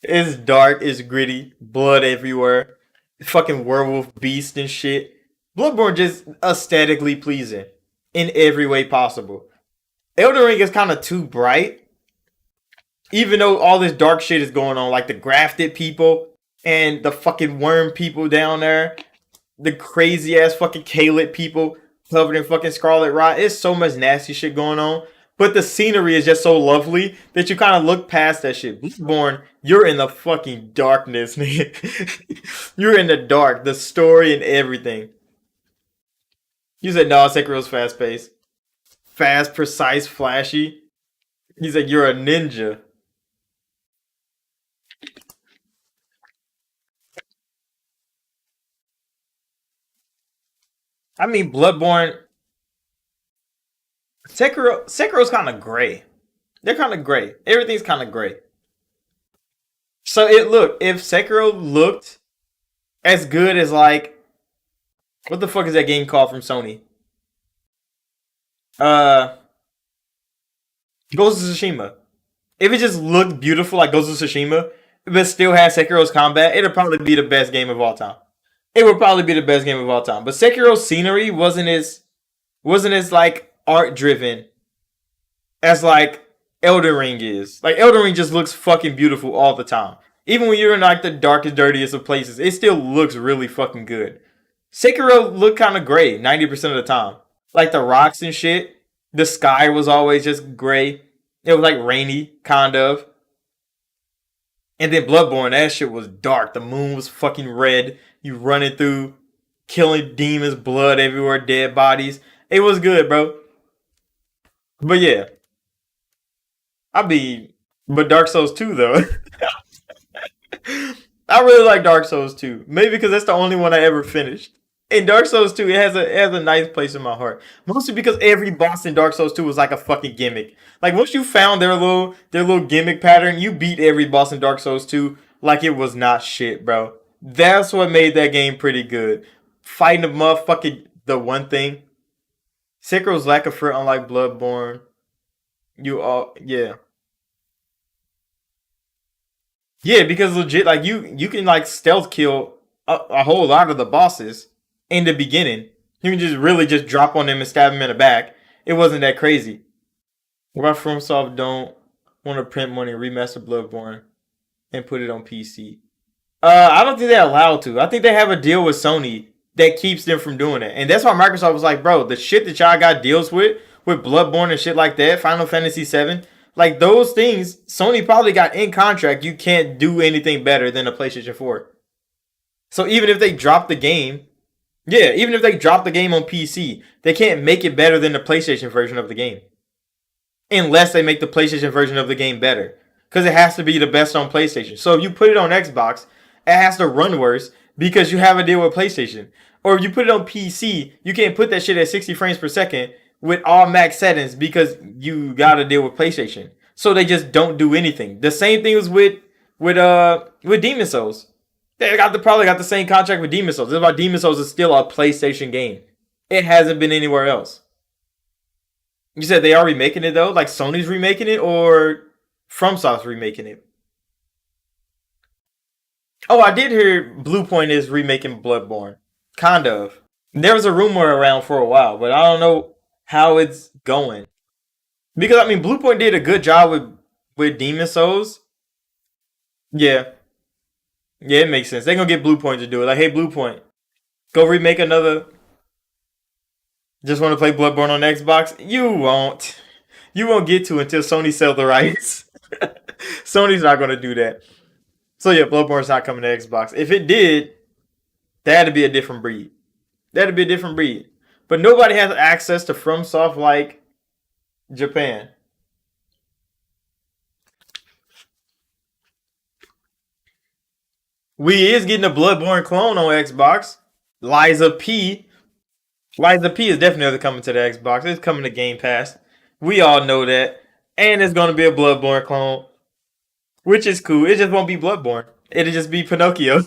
It's dark, it's gritty, blood everywhere, fucking werewolf beast and shit. Bloodborne just aesthetically pleasing in every way possible. Elden Ring is kind of too bright, even though all this dark shit is going on, like the grafted people and the fucking worm people down there, the crazy ass fucking Kaled people covered in fucking scarlet rot. It's so much nasty shit going on. But the scenery is just so lovely that you kind of look past that shit. Bloodborne, you're in the fucking darkness, nigga. You're in the dark, the story and everything. You said no, Sekiro's fast paced. Fast, precise, flashy. He said you're a ninja. I mean, Bloodborne, Sekiro's kind of gray. They're kind of gray. Everything's kind of gray. So it look if Sekiro looked as good as like what the fuck is that game called from Sony? Uh, Ghost of Tsushima. If it just looked beautiful like Ghost of Tsushima, but still had Sekiro's combat, it'd probably be the best game of all time. It would probably be the best game of all time. But Sekiro's scenery wasn't as like art driven as like Elden Ring is. Like Elden Ring just looks fucking beautiful all the time. Even when you're in like the darkest, dirtiest of places, it still looks really fucking good. Sekiro looked kind of gray 90% of the time. Like the rocks and shit. The sky was always just gray. It was like rainy, kind of. And then Bloodborne, that shit was dark. The moon was fucking red. You running through, killing demons, blood everywhere, dead bodies. It was good, bro. But yeah, I be. But Dark Souls 2, though. I really like Dark Souls 2. Maybe because that's the only one I ever finished. In Dark Souls 2, it has a nice place in my heart. Mostly because every boss in Dark Souls 2 was like a fucking gimmick. Like once you found their little gimmick pattern, you beat every boss in Dark Souls 2 like it was not shit, bro. That's what made that game pretty good. Fighting the motherfucking the one thing. Sekiro's lack of fear, unlike Bloodborne. You all yeah. Yeah, because legit, like you can like stealth kill a whole lot of the bosses in the beginning. You can just really just drop on them and stab them in the back. It wasn't that crazy. What about FromSoft don't want to print money, remaster Bloodborne, and put it on PC? I don't think they're allowed to. I think they have a deal with Sony that keeps them from doing it, and that's why Microsoft was like, bro, the shit that y'all got deals with Bloodborne and shit like that, Final Fantasy VII, like those things, Sony probably got in contract. You can't do anything better than a PlayStation 4. So even if they drop the game, yeah, even if they drop the game on PC, they can't make it better than the PlayStation version of the game. Unless they make the PlayStation version of the game better. Because it has to be the best on PlayStation. So if you put it on Xbox, it has to run worse because you have a deal with PlayStation. Or if you put it on PC, you can't put that shit at 60 frames per second with all max settings because you got to deal with PlayStation. So they just don't do anything. The same thing was with Demon Souls. Probably got the same contract with Demon Souls. This is why Demon Souls is still a PlayStation game. It hasn't been anywhere else. You said they are remaking it though, like Sony's remaking it or FromSoft's remaking it. Oh, I did hear Bluepoint is remaking Bloodborne. Kind of. There was a rumor around for a while, but I don't know how it's going. Because I mean, Bluepoint did a good job with Demon Souls. Yeah, yeah, it makes sense. They're gonna get Bluepoint to do it. Like, hey, Bluepoint, go remake another. Just want to play Bloodborne on Xbox? You won't. You won't get to until Sony sell the rights. Sony's not gonna do that. So yeah, Bloodborne's not coming to Xbox. If it did, that'd be a different breed. That'd be a different breed. But nobody has access to FromSoft like Japan. We is getting a Bloodborne clone on Xbox. Liza P. Liza P is definitely coming to the Xbox. It's coming to Game Pass. We all know that. And it's gonna be a Bloodborne clone, which is cool. It just won't be Bloodborne. It'll just be Pinocchio.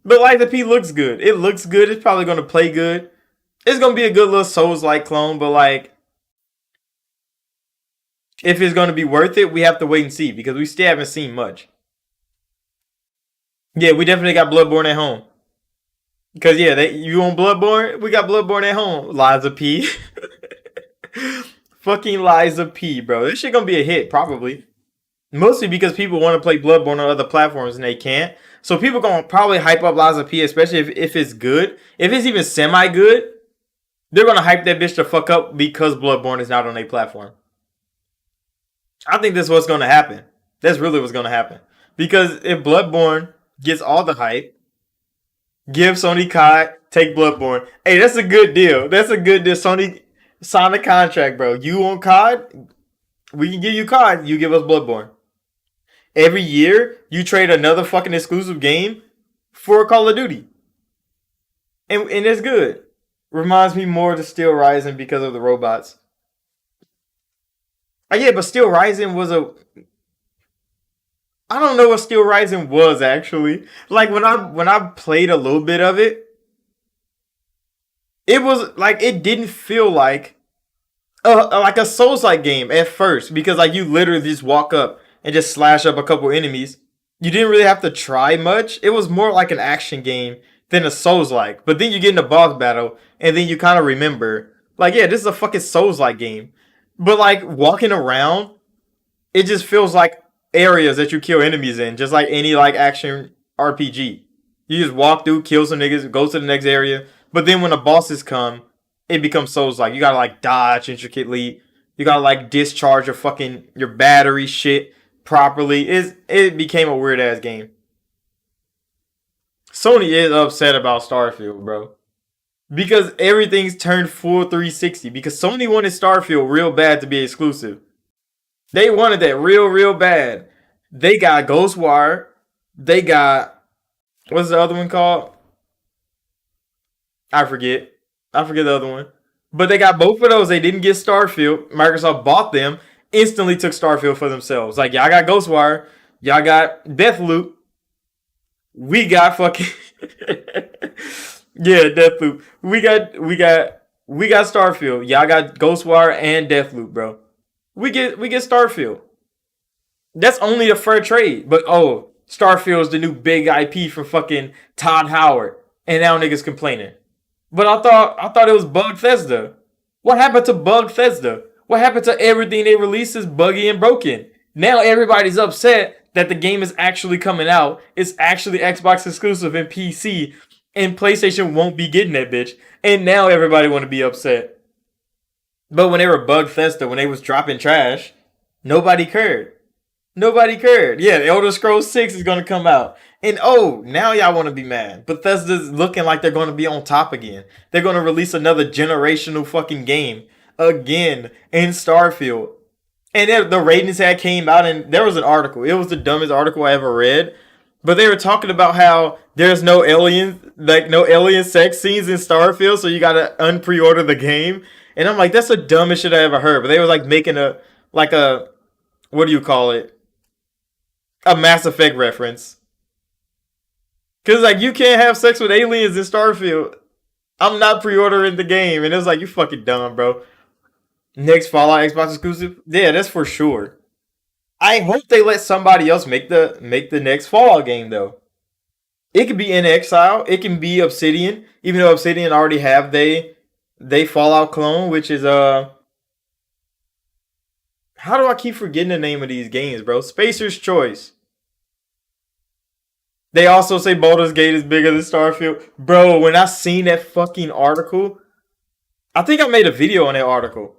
But Liza P looks good. It looks good. It's probably gonna play good. It's gonna be a good little Souls-like clone, but like if it's gonna be worth it, we have to wait and see because we still haven't seen much. Yeah, we definitely got Bloodborne at home. Cause yeah, you on Bloodborne? We got Bloodborne at home. Liza P. Fucking Liza P, bro. This shit gonna be a hit, probably. Mostly because people want to play Bloodborne on other platforms and they can't. So people gonna probably hype up Liza P, especially if it's good. If it's even semi good, they're gonna hype that bitch the fuck up because Bloodborne is not on a platform. I think that's what's gonna happen. That's really what's gonna happen. Because if Bloodborne gets all the hype, give Sony COD, take Bloodborne. Hey, that's a good deal. That's a good deal. Sony sign a contract, bro. You on COD? We can give you COD. You give us Bloodborne. Every year, you trade another fucking exclusive game for Call of Duty. And it's good. Reminds me more of the Steel Rising because of the robots. Yeah, but Steel Rising was a... I don't know what Steel Rising was, actually. Like, when I played a little bit of it, it was, like, it didn't feel like a Souls-like game at first. Because, like, you literally just walk up and just slash up a couple enemies. You didn't really have to try much. It was more like an action game than a Souls-like. But then you get in a boss battle, and then you kind of remember, like, yeah, this is a fucking Souls-like game. But, like, walking around, it just feels like areas that you kill enemies in, just like any, like, action RPG. You just walk through, kill some niggas, go to the next area. But then when the bosses come, it becomes Souls-like. You gotta, like, dodge intricately. You gotta, like, discharge your battery shit properly. It became a weird ass game. Sony is upset about Starfield, bro. Because everything's turned full 360. Because Sony wanted Starfield real bad to be exclusive. They wanted that real bad. They got Ghostwire. They got, what's the other one called? I forget. I forget the other one. But they got both of those. They didn't get Starfield. Microsoft bought them, instantly took Starfield for themselves. Like, y'all got Ghostwire, y'all got Deathloop, we got fucking yeah, Deathloop. We got Starfield. Y'all got Ghostwire and Deathloop, bro. We get Starfield. That's only a fair trade. But oh, Starfield's the new big IP for fucking Todd Howard, and now niggas complaining. But I thought it was Bug Thesda. What happened to Bug Thesda? What happened to everything they released is buggy and broken? Now everybody's upset that the game is actually coming out. It's actually Xbox exclusive and PC, and PlayStation won't be getting that bitch. And now everybody want to be upset. But when they were Bug Thesda, when they was dropping trash, nobody cared. Nobody cared. Yeah, the Elder Scrolls 6 is gonna come out. And oh, now y'all wanna be mad. Bethesda's looking like they're gonna be on top again. They're gonna release another generational fucking game again in Starfield. And the ratings had came out, and there was an article. It was the dumbest article I ever read. But they were talking about how there's no alien, like no alien sex scenes in Starfield, so you gotta unpre-order the game. And I'm like, that's the dumbest shit I ever heard. But they were like making a what do you call it? A Mass Effect reference. Cause like you can't have sex with aliens in Starfield. I'm not pre-ordering the game, and it was like you fucking dumb, bro. Next Fallout Xbox exclusive, yeah, that's for sure. I hope they let somebody else make the next Fallout game though. It could be In Exile, it can be Obsidian, even though Obsidian already have they Fallout clone, which is how do I keep forgetting the name of these games, bro? Spacer's Choice. They also say Baldur's Gate is bigger than Starfield. Bro, when I seen that fucking article, I think I made a video on that article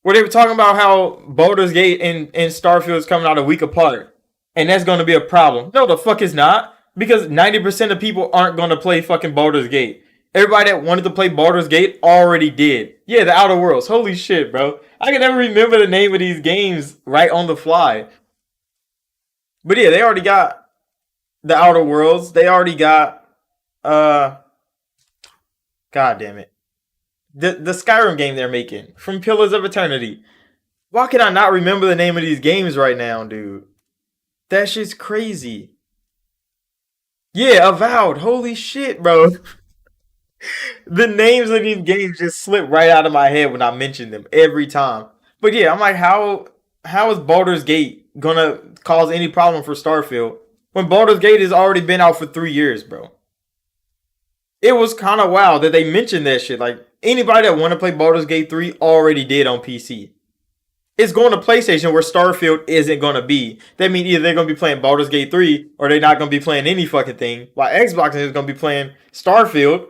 where they were talking about how Baldur's Gate and Starfield is coming out a week apart. And that's going to be a problem. No, the fuck is not. Because 90% of people aren't going to play fucking Baldur's Gate. Everybody that wanted to play Baldur's Gate already did. Yeah, the Outer Worlds. Holy shit, bro. I can never remember the name of these games right on the fly. But yeah, they already got the Outer Worlds. They already got uh God damn it. The Skyrim game they're making from Pillars of Eternity. Why can I not remember the name of these games right now, dude? That shit's crazy. Yeah, Avowed. Holy shit, bro. The names of these games just slip right out of my head when I mention them every time. But yeah, I'm like, how is Baldur's Gate gonna cause any problem for Starfield when Baldur's Gate has already been out for 3 years, bro? It was kind of wild that they mentioned that shit. Like anybody that want to play Baldur's Gate 3 already did on PC. It's going to PlayStation where Starfield isn't going to be. That means either they're going to be playing Baldur's Gate 3 or they're not going to be playing any fucking thing. While Xbox is going to be playing Starfield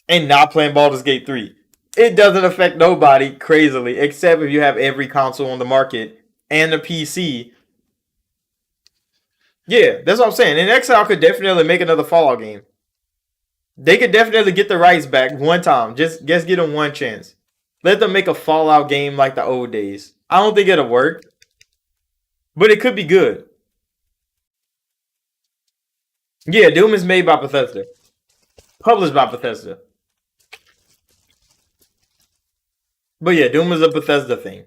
and not playing Baldur's Gate 3. It doesn't affect nobody crazily, except if you have every console on the market and the PC. Yeah, that's what I'm saying. And Exile could definitely make another Fallout game. They could definitely get the rights back one time. Just get them one chance. Let them make a Fallout game like the old days. I don't think it'll work, but it could be good. Yeah, Doom is made by Bethesda, published by Bethesda. But yeah, Doom is a Bethesda thing.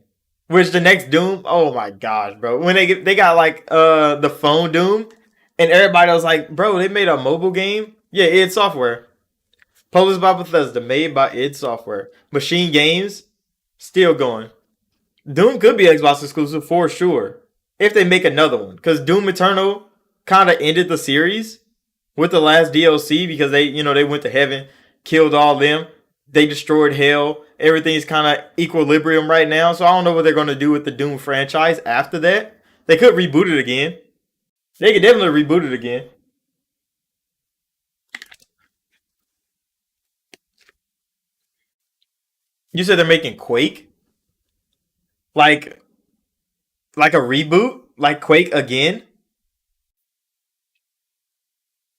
Which the next Doom, oh my gosh, bro. When they got like the phone Doom, and everybody was like, bro, they made a mobile game. Yeah, id Software. Published by Bethesda, made by id Software. Machine Games, still going. Doom could be Xbox exclusive for sure. If they make another one. Because Doom Eternal kind of ended the series with the last DLC because they went to heaven, killed all them. They destroyed hell. Everything's kind of equilibrium right now. So I don't know what they're going to do with the Doom franchise after that. They could reboot it again. They could definitely reboot it again. You said they're making Quake? Like like a reboot? Like Quake again?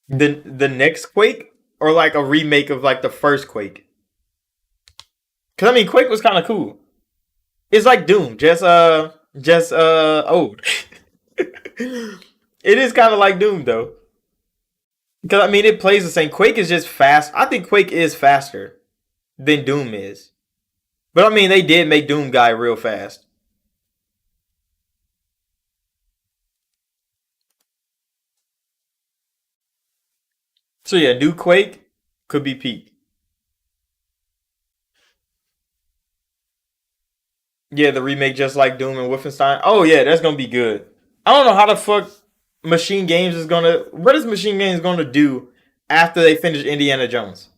The next Quake? Or like a remake of like the first Quake? Cause I mean Quake was kinda cool. It's like Doom, just old. It is kinda like Doom though. Because I mean, it plays the same. Quake is just fast. I think Quake is faster than Doom is. But I mean, they did make Doom guy real fast. So yeah, new Quake could be peak. Yeah, the remake just like Doom and Wolfenstein. Oh yeah, that's gonna be good. I don't know how the fuck Machine Games is gonna. What is Machine Games gonna do after they finish Indiana Jones?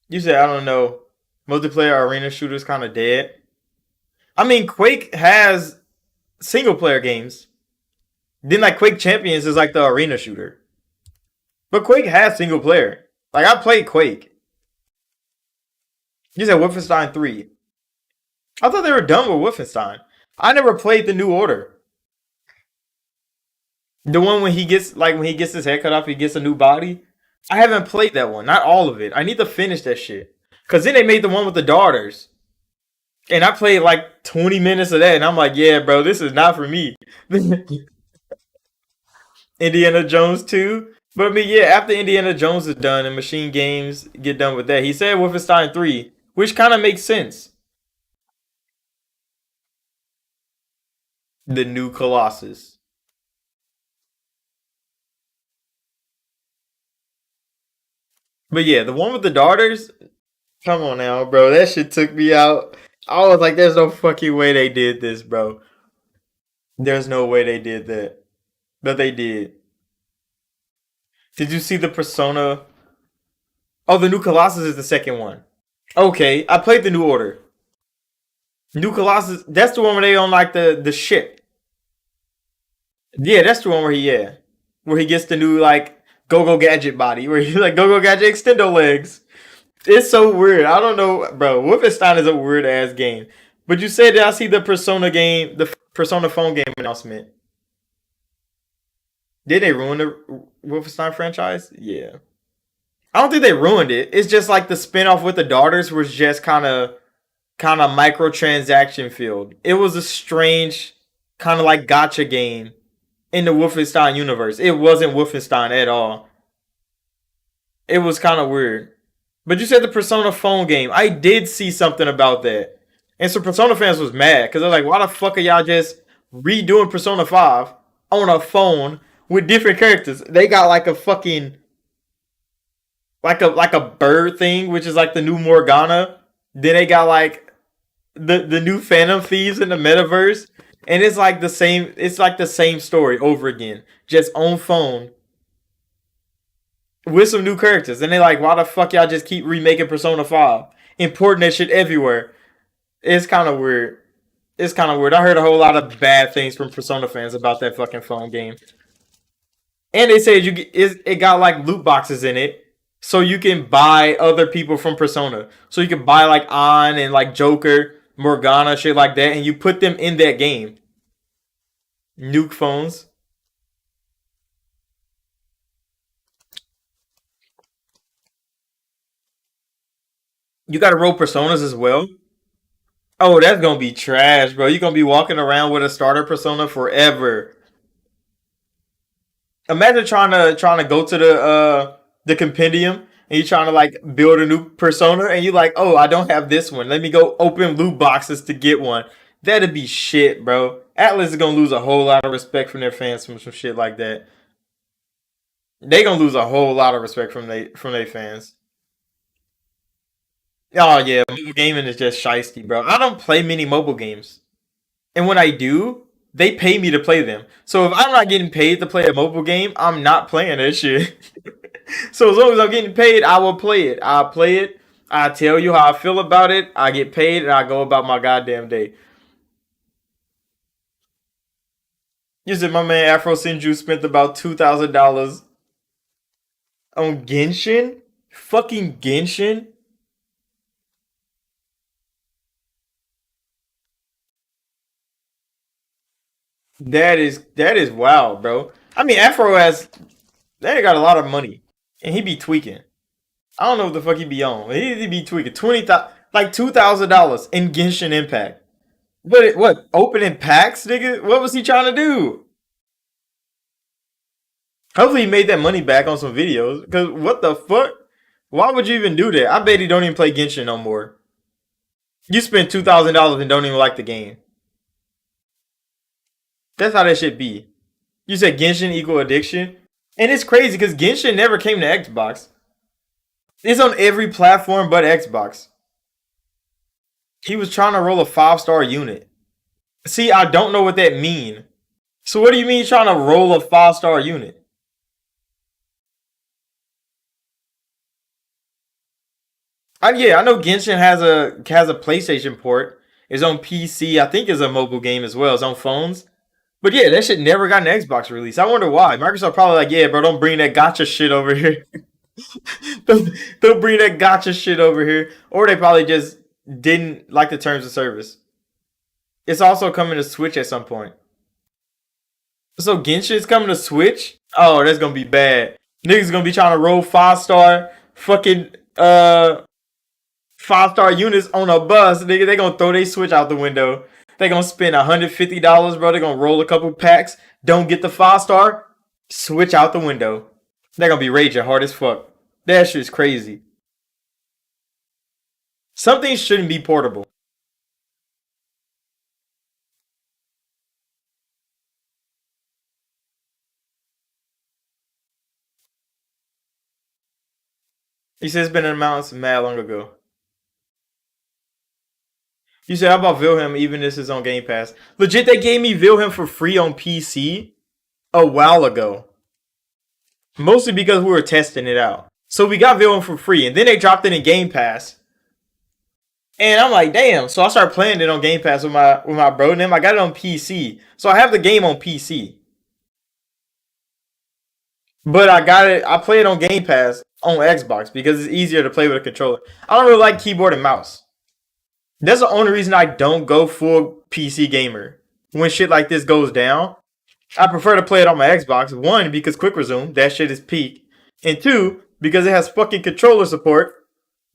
You said I don't know. Multiplayer arena shooters kind of dead. I mean, Quake has single player games. Then like Quake Champions is like the arena shooter, but Quake has single player. Like I played Quake. You said Wolfenstein 3. I thought they were done with Wolfenstein. I never played the New Order. The one when he gets like when he gets his head cut off, he gets a new body. I haven't played that one. Not all of it. I need to finish that shit. Cause then they made the one with the daughters. And I played like 20 minutes of that, and I'm like, yeah, bro, this is not for me. Indiana Jones 2. But I mean, yeah, after Indiana Jones is done and Machine Games get done with that, he said Wolfenstein 3, which kind of makes sense. The new Colossus. But yeah, the one with the daughters, come on now, bro. That shit took me out. I was like, there's no fucking way they did this, bro. There's no way they did that. But they did. Did you see the Persona? Oh, the new Colossus is the second one. Okay, I played the New Order. New Colossus, that's the one where they on like the ship. Yeah, that's the one where where he gets the new like Go Go Gadget body, where he like Go Go Gadget extendo legs. It's so weird. I don't know, bro. Wolfenstein is a weird ass game. But you said that I see the Persona game, the Persona phone game announcement. Did they ruin the Wolfenstein franchise? Yeah. I don't think they ruined it. It's just like the spinoff with the daughters was just kind of microtransaction filled. It was a strange kind of like gotcha game in the Wolfenstein universe. It wasn't Wolfenstein at all. It was kind of weird. But you said the Persona phone game. I did see something about that. And so Persona fans was mad because they're like, why the fuck are y'all just redoing Persona 5 on a phone with different characters? They got like a fucking like a bird thing, which is like the new Morgana. Then they got like the new Phantom Thieves in the metaverse. And it's like the same story over again. Just on phone with some new characters. And they like, why the fuck y'all just keep remaking Persona 5? Importing that shit everywhere. It's kind of weird. It's kind of weird. I heard a whole lot of bad things from Persona fans about that fucking phone game. And they said it got like loot boxes in it, so you can buy other people from Persona. So you can buy like An and like Joker, Morgana, shit like that, and you put them in that game. Nuke phones. You got to roll personas as well. Oh, that's gonna be trash, bro. You're gonna be walking around with a starter persona forever. Imagine trying to go to the compendium and you're trying to like build a new persona and you like, oh, I don't have this one. Let me go open loot boxes to get one. That'd be shit, bro. Atlas is gonna lose a whole lot of respect from their fans from some shit like that. They gonna lose a whole lot of respect from their fans. Oh yeah, mobile gaming is just shisty, bro. I don't play many mobile games. And when I do, they pay me to play them. So if I'm not getting paid to play a mobile game, I'm not playing that shit. So as long as I'm getting paid, I will play it. I'll play it. I tell you how I feel about it. I get paid and I go about my goddamn day. You said my man Afro Sinju spent about $2,000 on Genshin? Fucking Genshin? That is wild, bro. I mean Afro has they got a lot of money. And he be tweaking. I don't know what the fuck he be on. He be tweaking. 20,000 like $2,000 in Genshin Impact. What opening packs, nigga? What was he trying to do? Hopefully he made that money back on some videos. Because what the fuck? Why would you even do that? I bet he don't even play Genshin no more. You spend $2,000 and don't even like the game. That's how that shit be. You said Genshin equal addiction? And it's crazy because Genshin never came to Xbox. It's on every platform but Xbox. He was trying to roll a 5-star unit. See, I don't know what that mean. So what do you mean trying to roll a 5-star unit? Yeah, I know Genshin has a PlayStation port. It's on PC. I think it's a mobile game as well. It's on phones. But yeah, that shit never got an Xbox release. I wonder why. Microsoft probably like, yeah, bro, don't bring that gotcha shit over here. don't bring that gotcha shit over here. Or they probably just didn't like the terms of service. It's also coming to Switch at some point. So Genshin's coming to Switch? Oh, that's gonna be bad. Niggas gonna be trying to roll 5-star fucking 5-star units on a bus. Nigga, they gonna throw their Switch out the window. They gonna spend $150, bro. They gonna roll a couple packs. Don't get the 5-star. Switch out the window. They gonna be raging hard as fuck. That shit's crazy. Some things shouldn't be portable. He says it's been announced mad long ago. You said how about Wilhelm even this is on Game Pass? Legit, they gave me Wilhelm for free on PC a while ago. Mostly because we were testing it out. So we got Wilhelm for free, and then they dropped it in Game Pass. And I'm like, damn. So I started playing it on Game Pass with my bro and them. I got it on PC. So I have the game on PC. But I play it on Game Pass on Xbox because it's easier to play with a controller. I don't really like keyboard and mouse. That's the only reason I don't go full PC gamer. When shit like this goes down, I prefer to play it on my Xbox. One, because quick resume, that shit is peak. And two, because it has fucking controller support.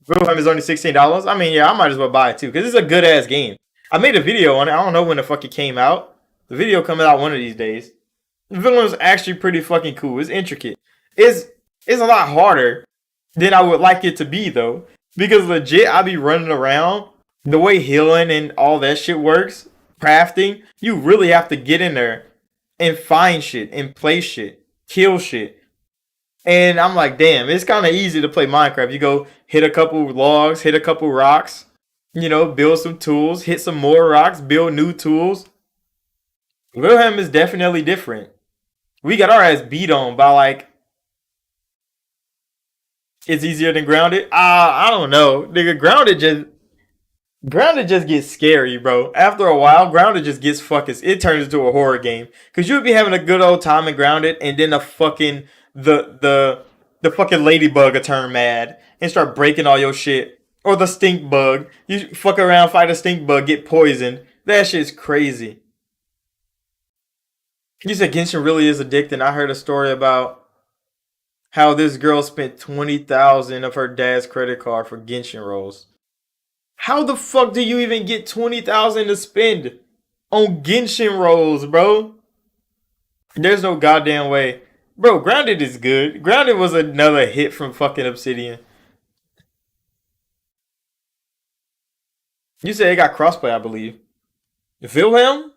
Wilhelm is only $16. I mean, yeah, I might as well buy it too, because it's a good ass game. I made a video on it. I don't know when the fuck it came out. The video coming out one of these days. Wilhelm's actually pretty fucking cool. It's intricate. It's a lot harder than I would like it to be though. Because legit I be running around. The way healing and all that shit works, crafting, you really have to get in there and find shit and play shit, kill shit. And I'm like, damn, it's kind of easy to play Minecraft. You go hit a couple logs, hit a couple rocks, build some tools, hit some more rocks, build new tools. Wilhelm is definitely different. We got our ass beat on by like, it's easier than Grounded. I don't know, nigga. Grounded just gets scary, bro. After a while, Grounded just gets fucking. It turns into a horror game because you would be having a good old time in Grounded, and then the fucking ladybug will turn mad and start breaking all your shit, or the stink bug. You fuck around, fight a stink bug, get poisoned. That shit's crazy. You said Genshin really is addicting. I heard a story about how this girl spent 20,000 of her dad's credit card for Genshin rolls. How the fuck do you even get 20,000 to spend on Genshin rolls, bro? There's no goddamn way. Bro, Grounded is good. Grounded was another hit from fucking Obsidian. You said it got crossplay, I believe. Wilhelm?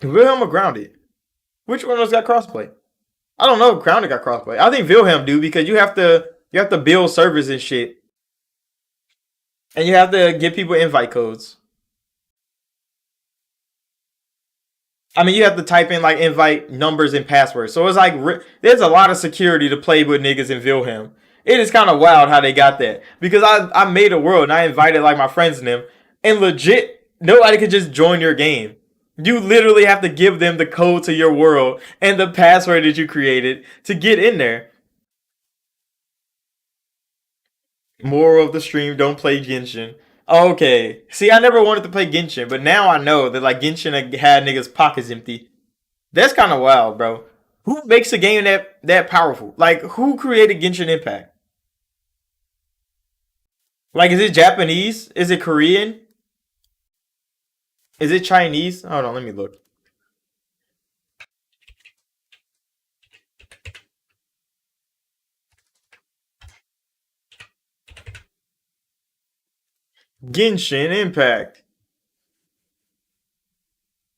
Wilhelm or Grounded? Which one of those got crossplay? I don't know if Grounded got crossplay. I think Wilhelm do because you have to build servers and shit. And you have to give people invite codes. I mean, you have to type in like invite numbers and passwords. So it's like there's a lot of security to play with niggas in Wilhelm. It is kind of wild how they got that because I made a world and I invited like my friends and them, and legit nobody could just join your game. You literally have to give them the code to your world and the password that you created to get in there. Moral of the stream: don't play Genshin. Okay. See, I never wanted to play Genshin, but now I know that like Genshin had niggas' pockets empty. That's kind of wild, bro. Who makes a game that powerful? Like, who created Genshin Impact? Like, is it Japanese? Is it Korean? Is it Chinese? Hold on, let me look. Genshin Impact.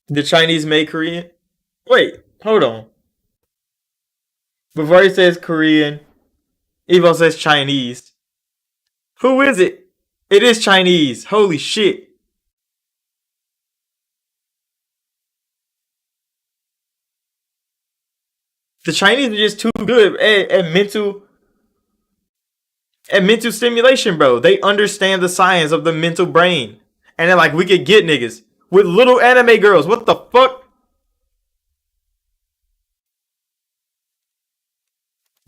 The Chinese made Korean? Wait, hold on. Before he says Korean, Evo says Chinese. Who is it? It is Chinese. Holy shit. The Chinese are just too good at mental stimulation, bro. They understand the science of the mental brain. And they're like, we could get niggas with little anime girls. What the fuck?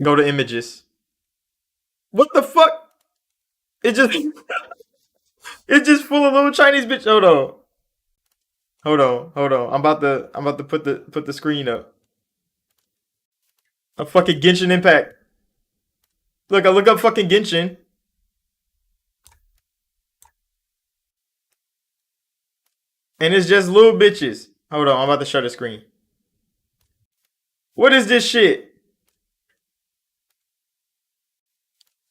Go to images. What the fuck? It just it's just full of little Chinese bitch. Hold on. Hold on. Hold on. I'm about to put the screen up. A fucking Genshin Impact. Look, I look up fucking Genshin. And it's just little bitches. Hold on, I'm about to shut the screen. What is this shit?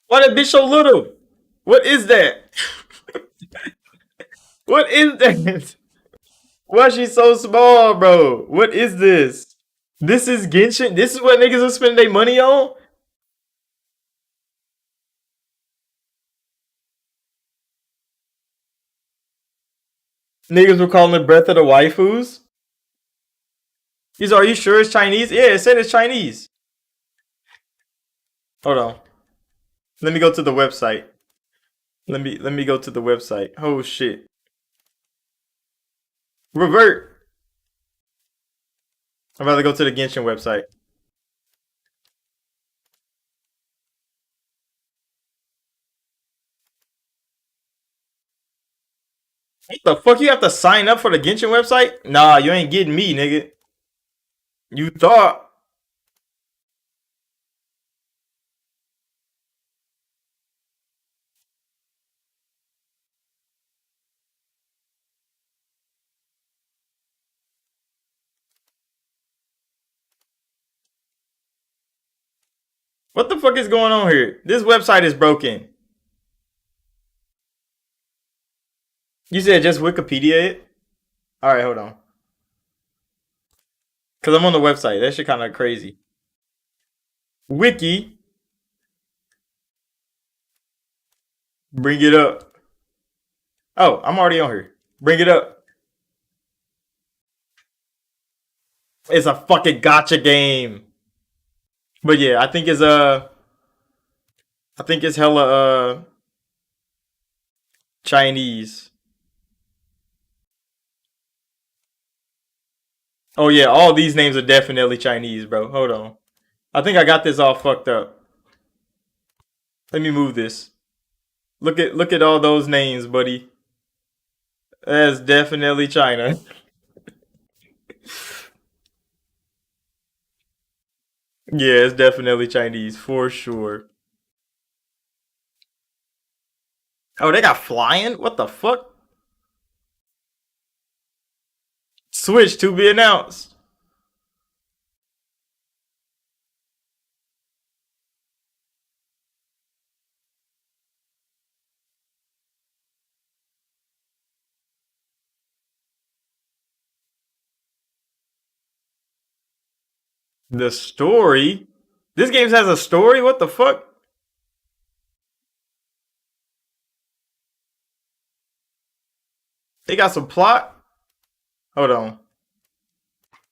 Why that bitch so little? What is that? What is that? Why is she so small, bro? What is this? This is Genshin? This is what niggas are spending their money on? Niggas were calling it Breath of the Waifus? Are you sure it's Chinese? Yeah, it said it's Chinese. Hold on. Let me go to the website. Let me go to the website. Oh shit. Revert. I'm about to go to the Genshin website. What the fuck? You have to sign up for the Genshin website? Nah, you ain't getting me, nigga. You thought. What the fuck is going on here? This website is broken. You said just Wikipedia it? Alright, hold on. Cause I'm on the website. That shit kinda crazy. Wiki. Bring it up. Oh, I'm already on here. Bring it up. It's a fucking gotcha game. But yeah, I think it's hella Chinese. Oh yeah, all these names are definitely Chinese, bro. Hold on. I think I got this all fucked up. Let me move this. Look at all those names, buddy. That's definitely China. Yeah, it's definitely Chinese for sure. Oh, they got flying? What the fuck? Switch to be announced. The story? This game has a story? What the fuck? They got some plot? Hold on.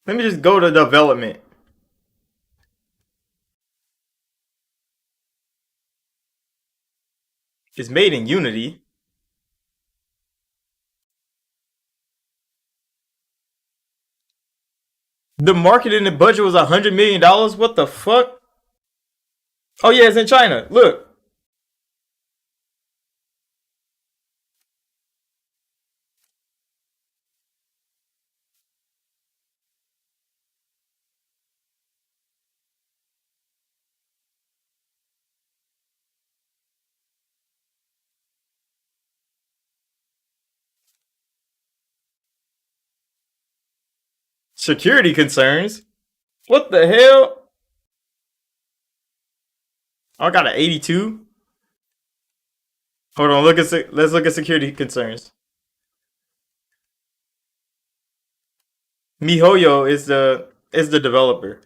Let me just go to development. It's made in Unity. The marketing and budget was $100 million. What the fuck? Oh yeah, it's in China. Look, Security concerns. What the hell? Oh, I got an 82. Hold on, let's look at security concerns. MiHoYo is the developer.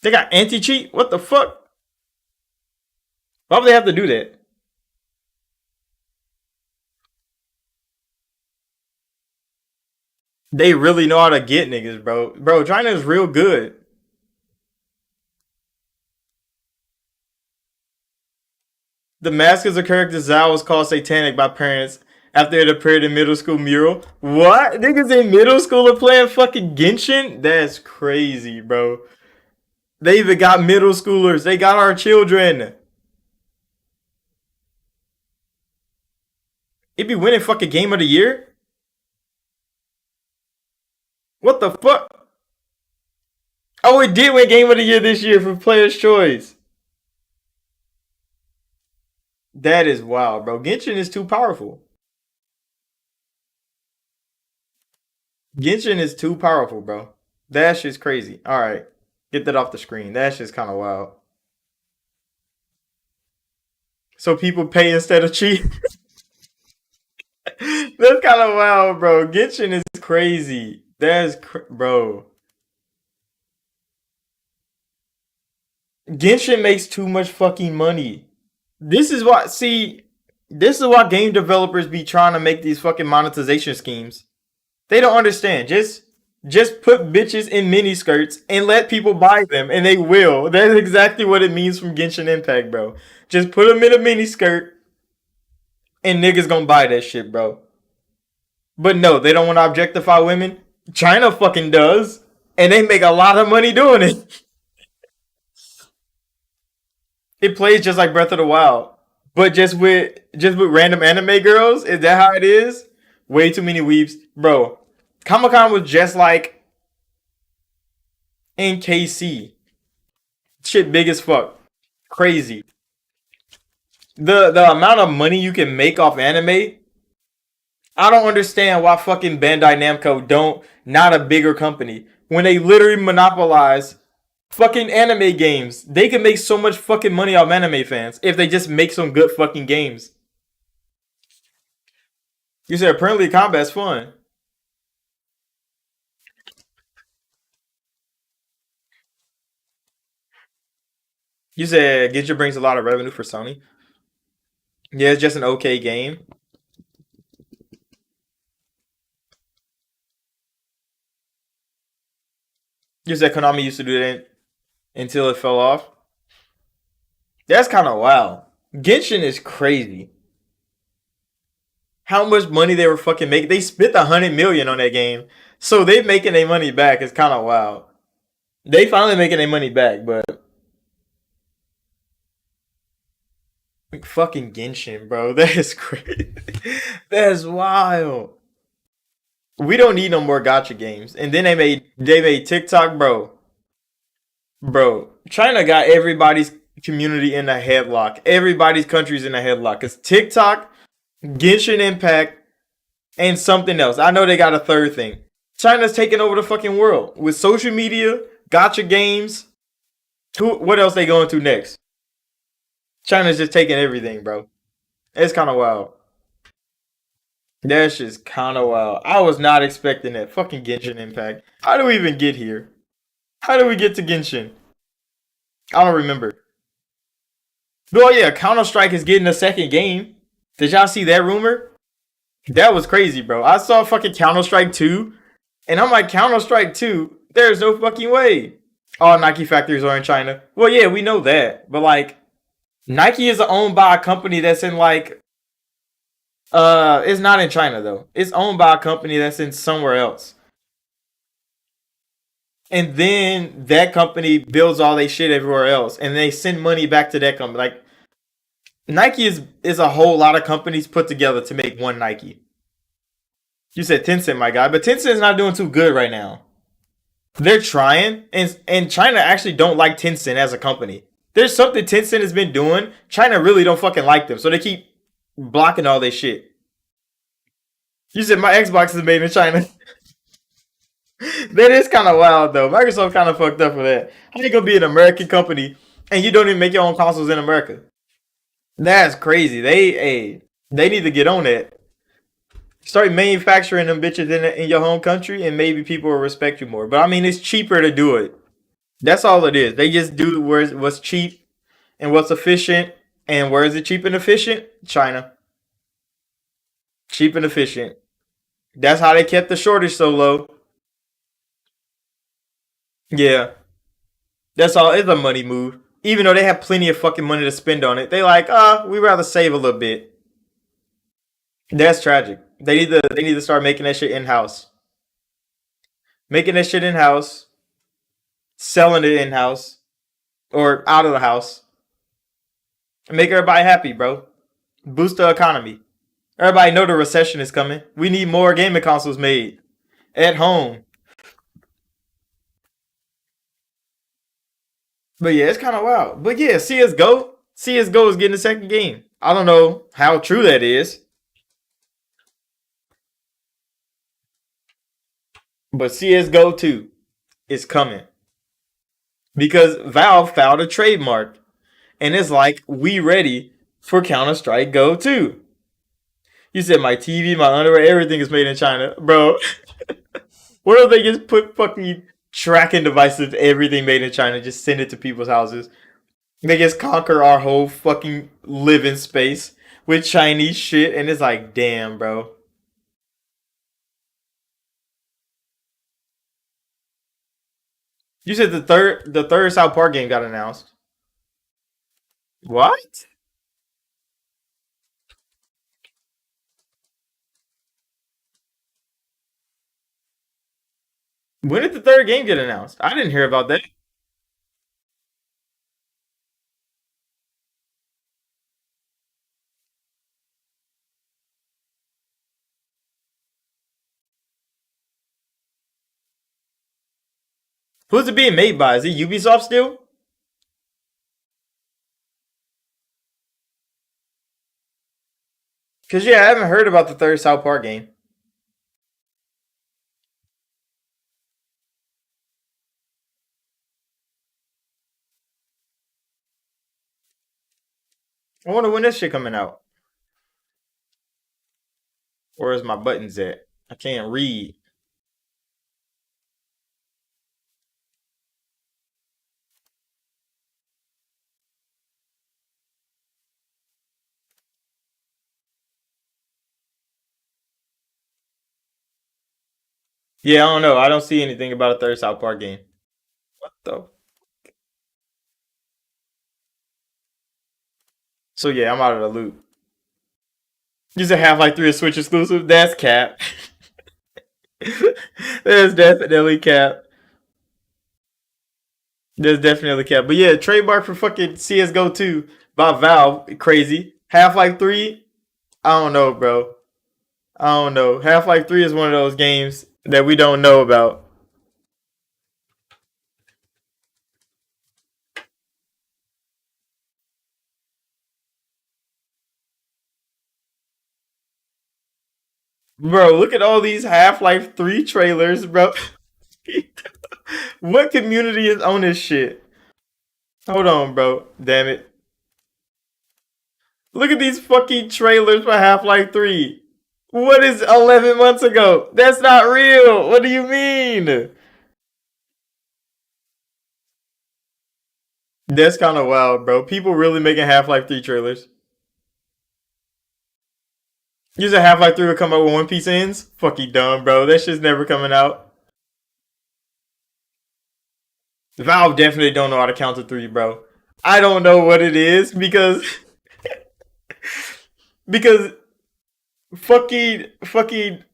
They got anti-cheat? What the fuck? Why would they have to do that? They really know how to get niggas, bro. Bro, China is real good. The mascots of character Zhao was called satanic by parents after it appeared in middle school mural. What? Niggas in middle school are playing fucking Genshin? That's crazy, bro. They even got middle schoolers. They got our children. It be winning fucking game of the year? What the fuck? Oh, it did win game of the year this year for Player's Choice. That is wild, bro. Genshin is too powerful. Genshin is too powerful, bro. That shit's crazy. All right, get that off the screen. That shit's kind of wild. So people pay instead of cheat. That's kind of wild, bro. Genshin is crazy. Bro. Genshin makes too much fucking money. This is what see. This is why game developers be trying to make these fucking monetization schemes. They don't understand. Just put bitches in mini skirts and let people buy them, and they will. That's exactly what it means from Genshin Impact, bro. Just put them in a mini skirt, and niggas gonna buy that shit, bro. But no, they don't want to objectify women. China fucking does, and they make a lot of money doing it. It plays just like Breath of the Wild, but just with random anime girls. Is that how it is? Way too many weeps, bro. Comic Con was just like in KC. Shit big as fuck. Crazy. The amount of money you can make off anime, I don't understand why fucking Bandai Namco don't not a bigger company when they literally monopolize fucking anime games. They can make so much fucking money off anime fans if they just make some good fucking games. You said apparently combat's fun. You said Genshin brings a lot of revenue for Sony. Yeah, it's just an okay game. You said Konami used to do that until it fell off. That's kind of wild. Genshin is crazy. How much money they were fucking making? They spent 100 million on that game, so they making their money back. It's kind of wild. They finally making their money back, but fucking Genshin, bro, that is crazy. That's wild. We don't need no more gotcha games. And then they made TikTok, bro. Bro, China got everybody's community in a headlock. Everybody's country's in a headlock. Cause TikTok, Genshin Impact, and something else. I know they got a third thing. China's taking over the fucking world with social media, gotcha games. What else they going to next? China's just taking everything, bro. It's kind of wild. That's just kind of wild. I was not expecting that. Fucking Genshin Impact. How do we even get here? How do we get to Genshin? I don't remember. Oh yeah, Counter Strike is getting a second game. Did y'all see that rumor? That was crazy, bro. I saw fucking Counter Strike 2, and I'm like, Counter Strike 2? There's no fucking way. All Nike factories are in China. Well, yeah, we know that. But like, Nike is owned by a company that's in like, it's not in China though. It's owned by a company that's in somewhere else. And then that company builds all their shit everywhere else, and they send money back to that company. Like Nike is a whole lot of companies put together to make one Nike. You said Tencent, my guy, but Tencent's not doing too good right now. They're trying, and China actually don't like Tencent as a company. There's something Tencent has been doing. China really don't fucking like them, so they keep blocking all this shit. You said my Xbox is made in China. That is kind of wild though. Microsoft kind of fucked up for that. How you gonna be an American company and you don't even make your own consoles in America? That's crazy. They need to get on that. Start manufacturing them bitches in your home country, and maybe people will respect you more. But I mean, it's cheaper to do it. That's all it is. They just do what's cheap and what's efficient. And where is it cheap and efficient? China. Cheap and efficient. That's how they kept the shortage so low. Yeah, that's all. It's a money move. Even though they have plenty of fucking money to spend on it, they like, we rather save a little bit. That's tragic. They need to start making that shit in house. Making that shit in house, selling it in house or out of the house. Make everybody happy, bro. Boost the economy. Everybody know the recession is coming. We need more gaming consoles made at home. But yeah, it's kind of wild. But yeah, CS:GO is getting a second game. I don't know how true that is, but CS:GO 2 is coming because Valve filed a trademark, and it's like we ready for Counter Strike Go 2. You said my TV, my underwear, everything is made in China, bro. What if they just put fucking tracking devices, everything made in China, just send it to people's houses? They just conquer our whole fucking living space with Chinese shit, and it's like, damn, bro. You said the third South Park game got announced. What? When did the third game get announced? I didn't hear about that. Who's it being made by? Is it Ubisoft still? Cause yeah, I haven't heard about the third South Park game. I wonder when this shit coming out. Where's my buttons at? I can't read. Yeah, I don't know. I don't see anything about a third South Park game. What the? So yeah, I'm out of the loop. You said Half-Life 3 is Switch exclusive? That's cap. That's definitely cap. That's definitely cap. But yeah, trademark for fucking CS:GO 2 by Valve. Crazy. Half-Life 3, I don't know, bro. I don't know. Half-Life 3 is one of those games that we don't know about. Bro, look at all these Half-Life 3 trailers, bro. What community is on this shit? Hold on, bro. Damn it. Look at these fucking trailers for Half-Life 3. What is 11 months ago? That's not real. What do you mean? That's kind of wild, bro. People really making Half-Life 3 trailers. You said Half-Life 3 would come out when One Piece ends? Fucking dumb, bro. That shit's never coming out. Valve definitely don't know how to count to three, bro. I don't know what it is because fucking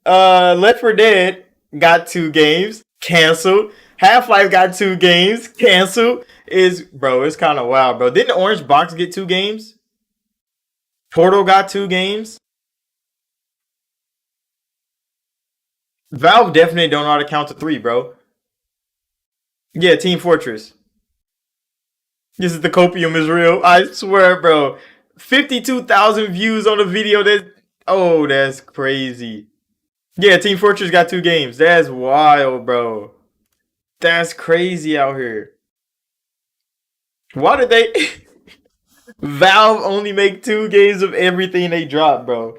Left 4 Dead got two games canceled. Half Life got two games canceled. Is bro, it's kind of wild, bro. Didn't Orange Box get two games? Portal got two games. Valve definitely don't know how to count to three, bro. Yeah, Team Fortress. This is the copium is real. I swear, bro. 52,000 views on a video that. Oh, that's crazy. Yeah, Team Fortress got 2 games. That's wild, bro. That's crazy out here. Why did they. Valve only make 2 games of everything they drop, bro.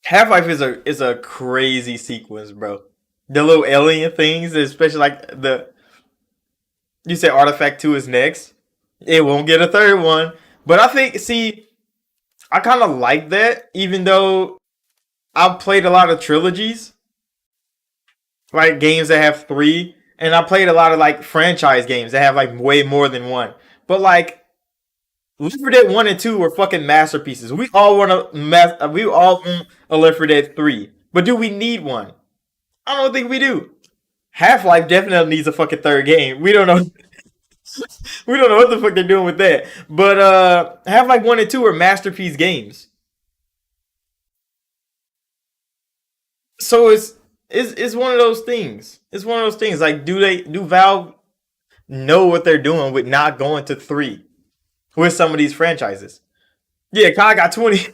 Half Life is a crazy sequence, bro. The little alien things, especially like the you said Artifact 2 is next. It won't get a third one. But I think see, I kinda like that, even though I've played a lot of trilogies, like games that have 3, and I played a lot of like franchise games that have like way more than one. But like Left 4 Dead 1 and 2 were fucking masterpieces. We all want a Left 4 Dead 3. But do we need one? I don't think we do. Half Life definitely needs a fucking third game. We don't know. We don't know what the fuck they're doing with that. But Half Life 1 and 2 are masterpiece games. So it's one of those things. It's one of those things. Like, do Valve know what they're doing with not going to 3 with some of these franchises? Yeah, Kai got 20.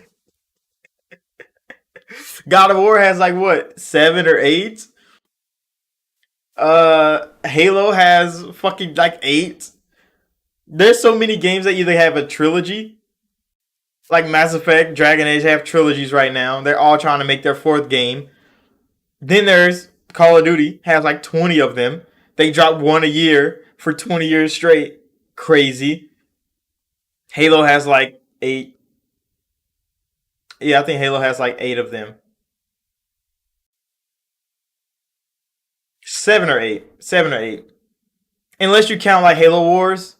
God of War has like what, 7 or 8? Halo has fucking like 8. There's so many games that either have a trilogy, like Mass Effect, Dragon Age have trilogies right now. They're all trying to make their 4th game. Then there's Call of Duty has like 20 of them. They drop one a year for 20 years straight. Crazy. Halo has like 8. Yeah, I think Halo has like 8 of them. 7 or 8. 7 or 8. Unless you count like Halo Wars,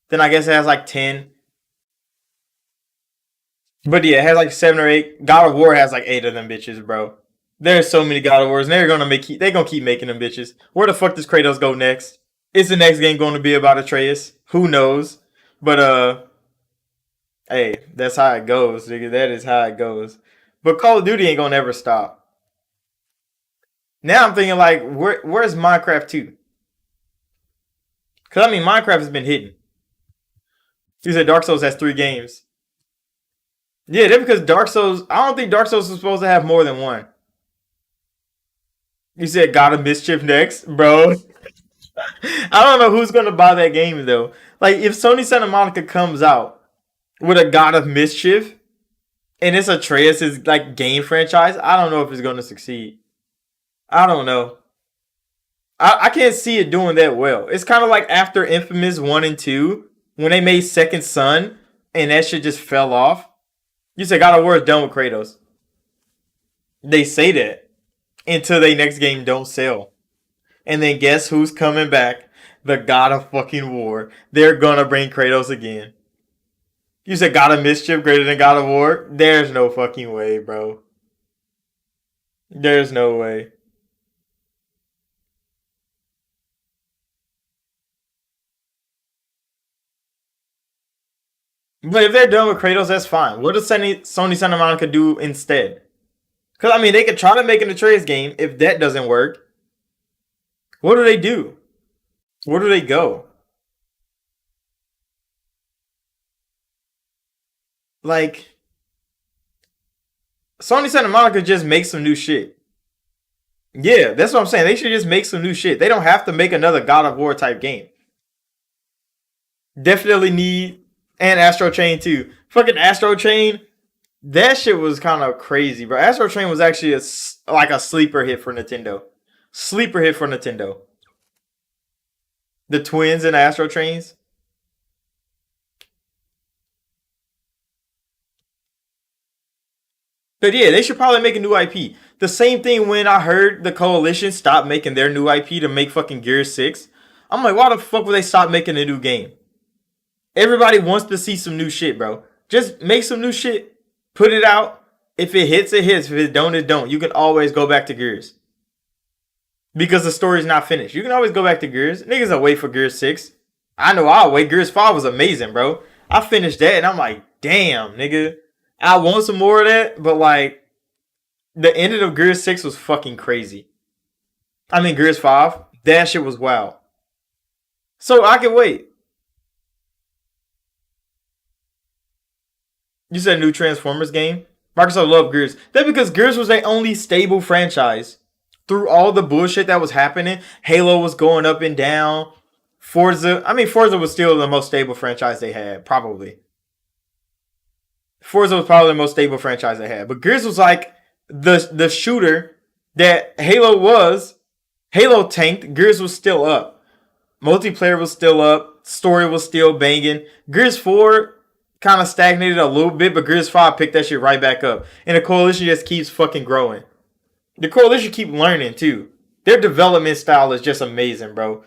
then I guess it has like 10. But yeah, it has like 7 or 8. God of War has like 8 of them bitches, bro. There's so many God of Wars, and they're gonna keep making them bitches. Where the fuck does Kratos go next? Is the next game going to be about Atreus? Who knows? But hey, that's how it goes, nigga. That is how it goes. But Call of Duty ain't gonna ever stop. Now I'm thinking like, where's Minecraft 2? Cause I mean Minecraft has been hitting. You said Dark Souls has 3 games. Yeah, that's because Dark Souls. I don't think Dark Souls is supposed to have more than one. You said God of Mischief next, bro. I don't know who's gonna buy that game though. Like if Sony Santa Monica comes out with a God of Mischief and it's Atreus' like game franchise, I don't know if it's gonna succeed. I don't know. I can't see it doing that well. It's kind of like after Infamous 1 and 2 when they made Second Son and that shit just fell off. You said God of War is done with Kratos. They say that until they next game don't sell. And then guess who's coming back? The God of fucking War. They're gonna bring Kratos again. You said God of Mischief greater than God of War? There's no fucking way, bro. There's no way. But if they're done with Kratos, that's fine. What does Sony Santa Monica do instead? Because, I mean, they could try to make an Atreus game. If that doesn't work, what do they do? Where do they go? Like, Sony Santa Monica just makes some new shit. Yeah, that's what I'm saying. They should just make some new shit. They don't have to make another God of War type game. Definitely need and Astro Chain too. Fucking Astro Chain, that shit was kind of crazy, bro. Astro Chain was actually like a sleeper hit for Nintendo. Sleeper hit for Nintendo. The twins and Astro Trains. But yeah, they should probably make a new IP. The same thing when I heard the Coalition stop making their new IP to make fucking Gears 6. I'm like, why the fuck would they stop making a new game? Everybody wants to see some new shit, bro. Just make some new shit. Put it out. If it hits, it hits. If it don't, it don't. You can always go back to Gears. Because the story's not finished. You can always go back to Gears. Niggas will wait for Gears 6. I know I'll wait. Gears 5 was amazing, bro. I finished that and I'm like, damn, nigga. I want some more of that, but like, The ending of Gears 6 was fucking crazy. I mean, Gears 5, that shit was wild. So I can wait. You said new Transformers game? Microsoft loved Gears. That's because Gears was their only stable franchise. Through all the bullshit that was happening, Halo was going up and down. Forza was still the most stable franchise they had, probably. Forza was probably the most stable franchise they had. But Gears was like the shooter that Halo was. Halo tanked. Gears was still up. Multiplayer was still up. Story was still banging. Gears 4 kind of stagnated a little bit, but Gears 5 picked that shit right back up. And the Coalition just keeps fucking growing. The Coalition keep learning too. Their development style is just amazing, bro.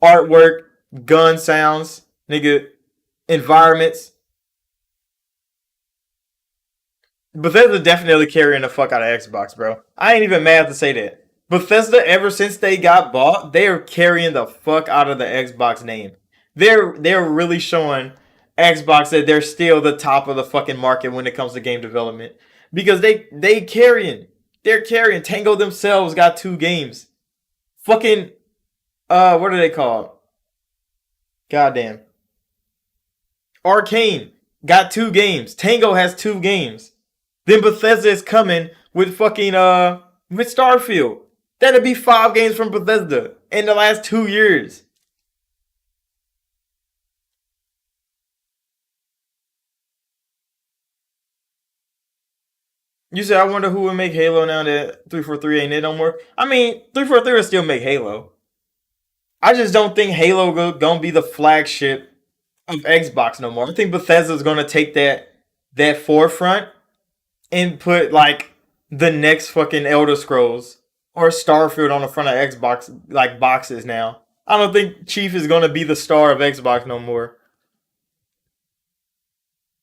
Artwork, gun sounds, nigga, environments. Bethesda definitely carrying the fuck out of Xbox, bro. I ain't even mad to say that. Bethesda, ever since they got bought, they are carrying the fuck out of the Xbox name. They're really showing Xbox that they're still the top of the fucking market when it comes to game development. Because they carrying. They're carrying. Tango themselves got 2 games. Fucking what are they called? Goddamn. Arcane got 2 games. Tango has 2 games. Then Bethesda is coming with fucking with Starfield. That'll be 5 games from Bethesda in the last 2 years. You said I wonder who would make Halo now that 343 ain't it no more. I mean, 343 will still make Halo. I just don't think Halo gonna be the flagship of Xbox no more. I think Bethesda's gonna take that forefront and put like the next fucking Elder Scrolls or Starfield on the front of Xbox like boxes now. I don't think Chief is gonna be the star of Xbox no more,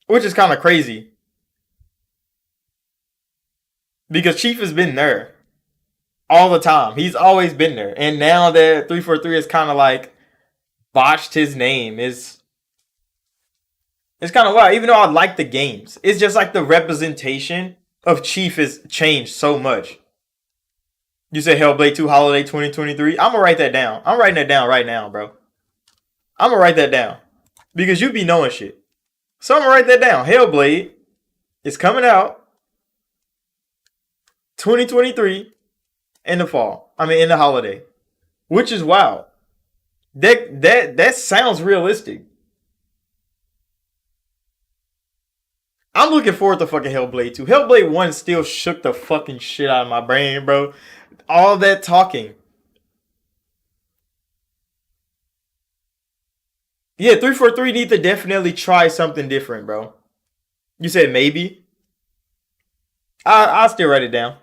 which is kind of crazy because Chief has been there all the time. He's always been there, and now that 343 is kind of like botched his name, it's kind of wild. Even though I like the games, it's just like the representation of Chief has changed so much. You said Hellblade 2 Holiday 2023. I'm gonna write that down. I'm writing that down right now, bro. I'm gonna write that down because you be knowing shit. So I'm gonna write that down. Hellblade is coming out 2023 in the fall. I mean in the holiday, which is wild. That sounds realistic. I'm looking forward to fucking Hellblade 2. Hellblade 1 still shook the fucking shit out of my brain, bro. All that talking. Yeah, 343 need to definitely try something different, bro. You said maybe. I'll still write it down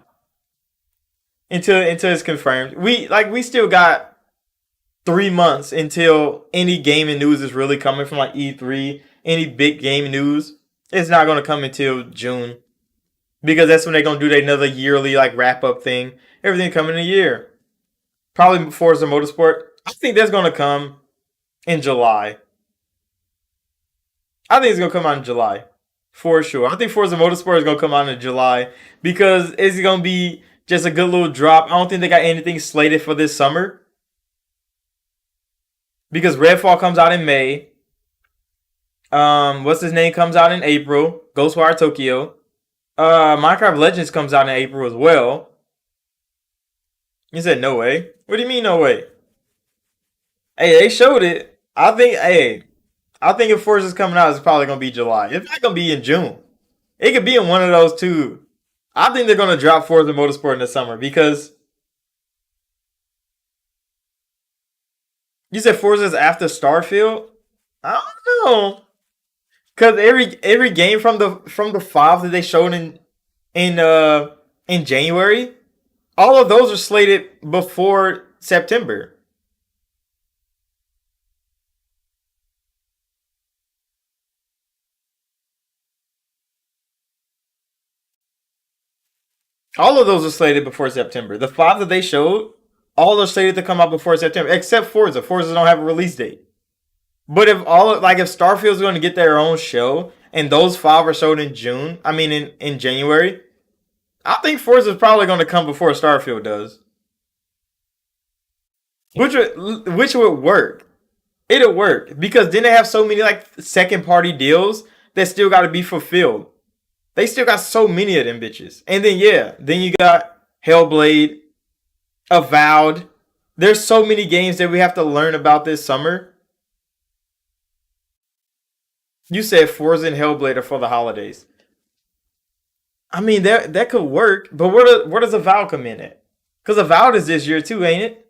until it's confirmed. We still got 3 months until any gaming news is really coming from like E3. Any big game news, it's not gonna come until June because that's when they're gonna do their another yearly like wrap up thing. Everything coming in a year. Probably Forza Motorsport. I think that's gonna come in July. I think it's gonna come out in July for sure. I think Forza Motorsport is gonna come out in July because it's gonna be just a good little drop. I don't think they got anything slated for this summer because Redfall comes out in May. What's his name comes out in April. Ghostwire Tokyo. Minecraft Legends comes out in April as well. You said no way. What do you mean no way? Hey, they showed it. I think if Forza's coming out, it's probably gonna be July. It's not gonna be in June. It could be in one of those two. I think they're gonna drop Forza Motorsport in the summer because you said Forza's after Starfield. I don't know. Cause every game from the 5 that they showed in January, all of those are slated before September. All of those are slated before September. The 5 that they showed, all are slated to come out before September, except Forza. Forza don't have a release date. But if Starfield's going to get their own show and those 5 are showed in June, I mean in January, I think Forza is probably going to come before Starfield does, which would work. It'll work because then they have so many like second party deals that still got to be fulfilled. They still got so many of them bitches. And then yeah, then you got Hellblade, Avowed. There's so many games that we have to learn about this summer. You said Forza and Hellblade are for the holidays. I mean that could work, but where does Avowed come in at? Because Avowed is this year too, ain't it?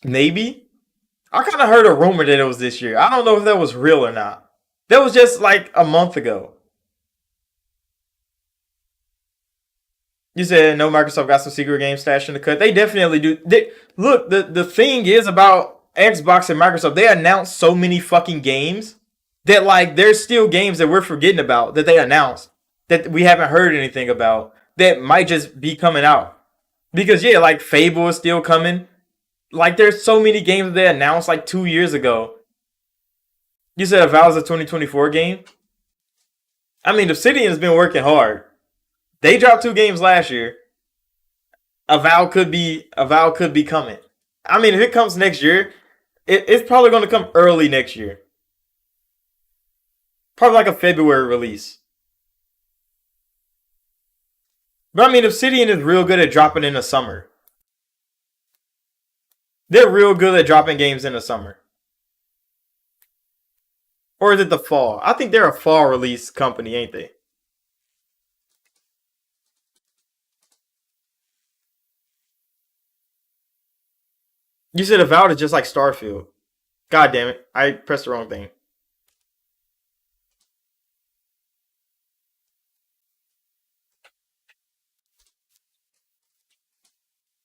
Maybe. I kind of heard a rumor that it was this year. I don't know if that was real or not. That was just like a month ago. You said no, Microsoft got some secret games stashed in the cut. They definitely do. Look, the thing is about Xbox and Microsoft, they announced so many fucking games that like there's still games that we're forgetting about that they announced that we haven't heard anything about that might just be coming out. Because yeah, like Fable is still coming. Like there's so many games that they announced like 2 years ago. You said Avowed's a 2024 game? I mean, Obsidian's been working hard. They dropped 2 games last year. Avowed could be coming. I mean, if it comes next year, it's probably going to come early next year. Probably like a February release. But I mean, Obsidian is real good at dropping in the summer. They're real good at dropping games in the summer. Or is it the fall? I think they're a fall release company, ain't they? You said Avowed is just like Starfield. God damn it. I pressed the wrong thing.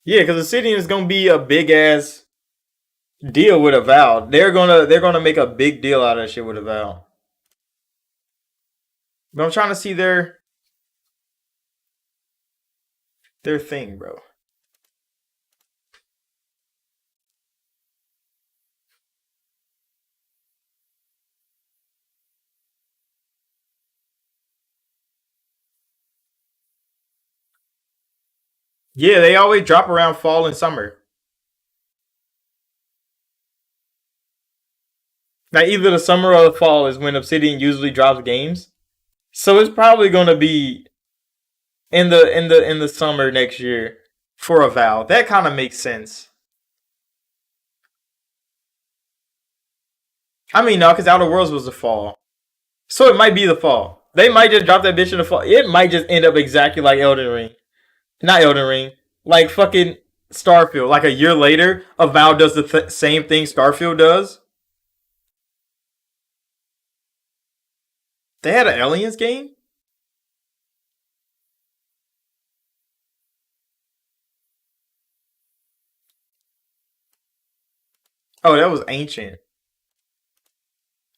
Yeah, because Obsidian is gonna be a big ass deal with Avowed. They're gonna make a big deal out of that shit with Avowed. But I'm trying to see their thing, bro. Yeah, they always drop around fall and summer. Now either the summer or the fall is when Obsidian usually drops games. So it's probably gonna be in the summer next year for Avowed. That kind of makes sense. I mean, no, because Outer Worlds was the fall. So it might be the fall. They might just drop that bitch in the fall. It might just end up exactly like Elden Ring. Not Elden Ring. Like fucking Starfield. Like a year later, Avowed does the same thing Starfield does. They had an Aliens game? Oh, that was ancient.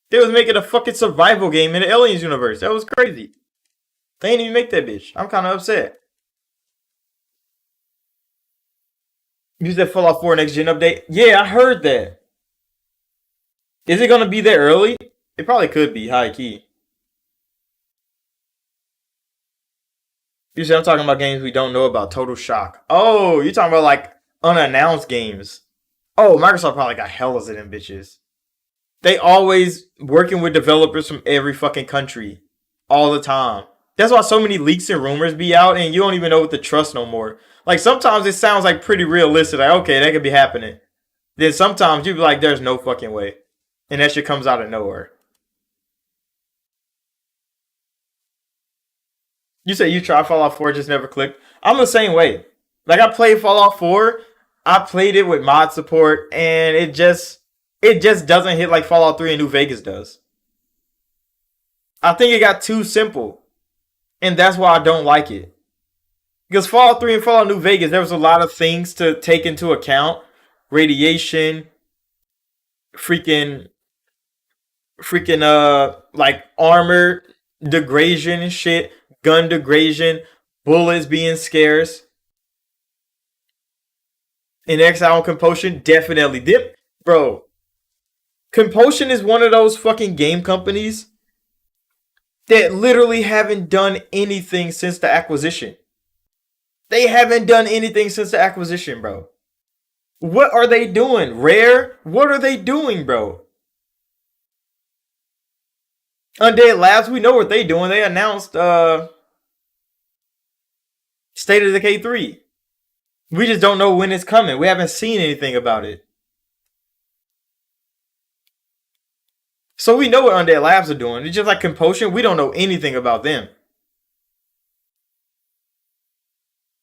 They was making a fucking survival game in the Aliens universe. That was crazy. They didn't even make that bitch. I'm kind of upset. You said Fallout 4 next gen update? Yeah, I heard that. Is it gonna be there early? It probably could be high key. You said I'm talking about games we don't know about. Total shock. Oh, you're talking about like unannounced games. Oh, Microsoft probably got hellas of them bitches. They always working with developers from every fucking country, all the time. That's why so many leaks and rumors be out, and you don't even know what to trust no more. Like sometimes it sounds like pretty realistic. Like okay, that could be happening. Then sometimes you be like, "There's no fucking way," and that shit comes out of nowhere. You say you tried Fallout 4, just never clicked. I'm the same way. Like I played Fallout 4, I played it with mod support, and it just doesn't hit like Fallout 3 and New Vegas does. I think it got too simple, and that's why I don't like it. Because Fallout 3 and Fallout New Vegas, there was a lot of things to take into account. Radiation, freaking like armor degradation and shit, gun degradation, bullets being scarce. In Exile and Compulsion, definitely dip. Bro, Compulsion is one of those fucking game companies that literally haven't done anything since the acquisition. They haven't done anything since the acquisition, bro. What are they doing? Rare? What are they doing, bro? Undead Labs, we know what they doing. They announced State of Decay 3. We just don't know when it's coming. We haven't seen anything about it. So we know what Undead Labs are doing. It's just like Compulsion. We don't know anything about them.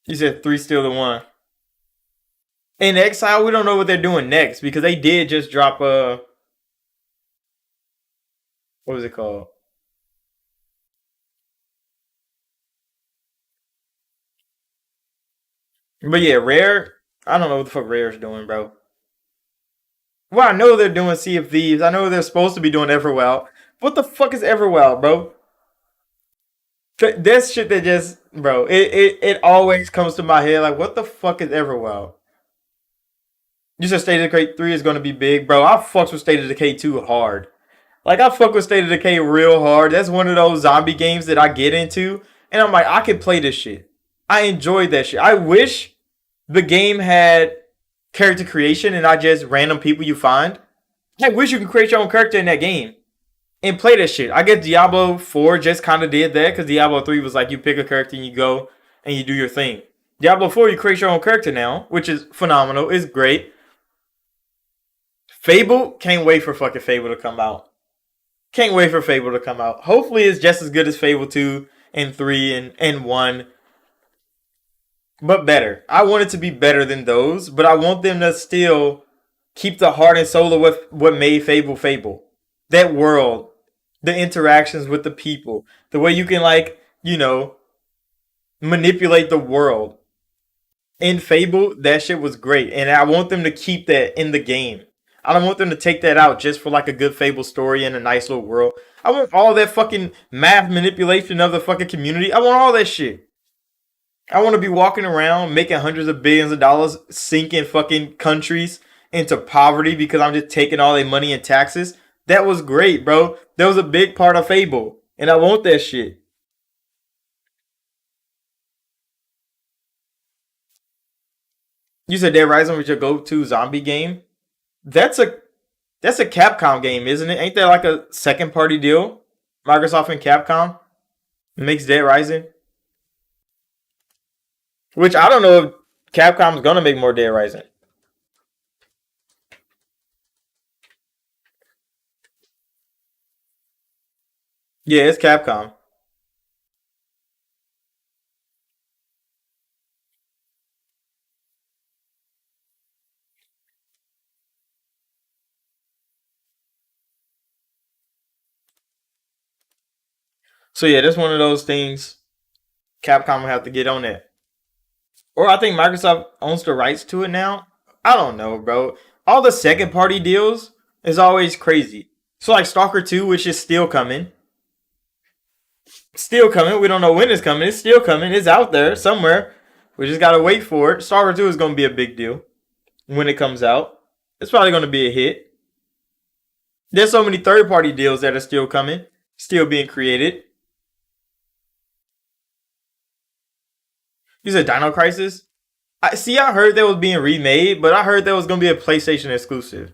You said 3 still the one. In Exile, we don't know what they're doing next because they did just drop a. What was it called? But yeah, Rare. I don't know what the fuck Rare's doing, bro. Well, I know they're doing Sea of Thieves. I know they're supposed to be doing Everwild. What the fuck is Everwild, bro? That's shit that just, bro. It always comes to my head like, what the fuck is Everwild? You said State of Decay 3 is gonna be big, bro. I fucks with State of Decay 2 hard. Like I fuck with State of Decay real hard. That's one of those zombie games that I get into, and I'm like, I could play this shit. I enjoyed that shit. I wish the game had character creation and not just random people you find. I wish you could create your own character in that game and play that shit. I guess Diablo 4 just kind of did that because Diablo 3 was like you pick a character and you go and you do your thing. Diablo 4, you create your own character now, which is phenomenal. It's great. Fable, can't wait for fucking Fable to come out. Can't wait for Fable to come out. Hopefully it's just as good as Fable 2 and 3 and 1. But better. I want it to be better than those, but I want them to still keep the heart and soul of what made Fable Fable. That world, the interactions with the people, the way you can like, manipulate the world. In Fable, that shit was great, and I want them to keep that in the game. I don't want them to take that out just for like a good Fable story and a nice little world. I want all that fucking math manipulation of the fucking community. I want all that shit. I want to be walking around making hundreds of billions of dollars, sinking fucking countries into poverty because I'm just taking all their money in taxes. That was great, bro. That was a big part of Fable, and I want that shit. You said Dead Rising was your go-to zombie game. That's a that's a Capcom game, isn't it? Ain't that like a second party deal? Microsoft and Capcom makes Dead Rising, which I don't know if Capcom's gonna make more Dead Rising. Yeah, it's Capcom. So yeah, that's one of those things Capcom will have to get on that. Or I think Microsoft owns the rights to it now. I don't know, bro. All the second party deals is always crazy. So like Stalker 2, which is still coming. Still coming. We don't know when it's coming. It's still coming. It's out there somewhere. We just gotta wait for it. Stalker 2 is gonna be a big deal when it comes out. It's probably gonna be a hit. There's so many third party deals that are still coming, still being created. You said Dino Crisis? I heard that was being remade, but I heard that was gonna be a PlayStation exclusive.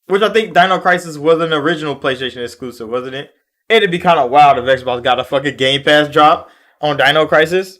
Which I think Dino Crisis was an original PlayStation exclusive, wasn't it? It'd be kind of wild if Xbox got a fucking Game Pass drop on Dino Crisis.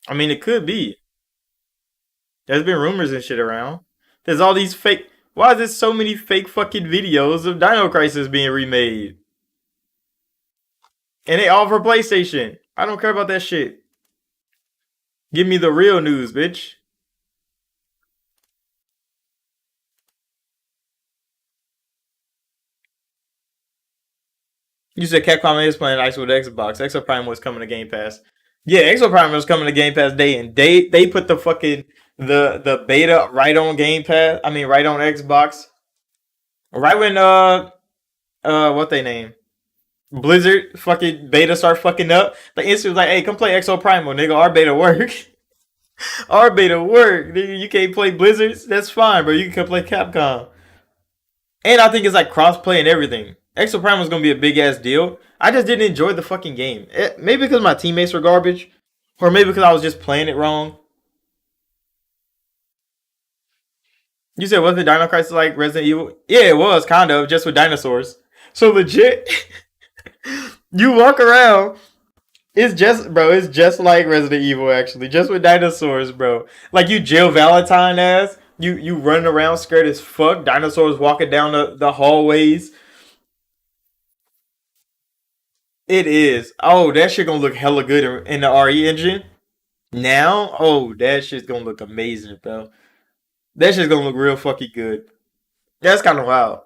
I mean, it could be. There's been rumors and shit around. There's all these fake. Why is there so many fake fucking videos of Dino Crisis being remade? And they all for PlayStation. I don't care about that shit. Give me the real news, bitch. You said Capcom is playing Ice with Xbox. Exo Prime was coming to Game Pass. Yeah, Exo Prime was coming to Game Pass Day, and they put the fucking the beta right on Game Pass. I mean, right on Xbox. Right when what they name Blizzard fucking beta start fucking up. The instant was like, hey, come play Exo Primal, nigga. Our beta work. Our beta work. Nigga, you can't play Blizzards. That's fine, bro. You can come play Capcom. And I think it's like cross-play and everything. Exo Prime was gonna be a big ass deal. I just didn't enjoy the fucking game. Maybe because my teammates were garbage, or maybe because I was just playing it wrong. You said, was the Dino Crisis like Resident Evil? Yeah, it was kind of just with dinosaurs. So legit, you walk around. It's just, bro. It's just like Resident Evil, actually, just with dinosaurs, bro. Like you Jill Valentine ass. You running around scared as fuck. Dinosaurs walking down the hallways. It is. Oh, that shit gonna look hella good in the RE engine. Now, oh, that shit's gonna look amazing, bro. That shit's gonna look real fucking good. That's kind of wild.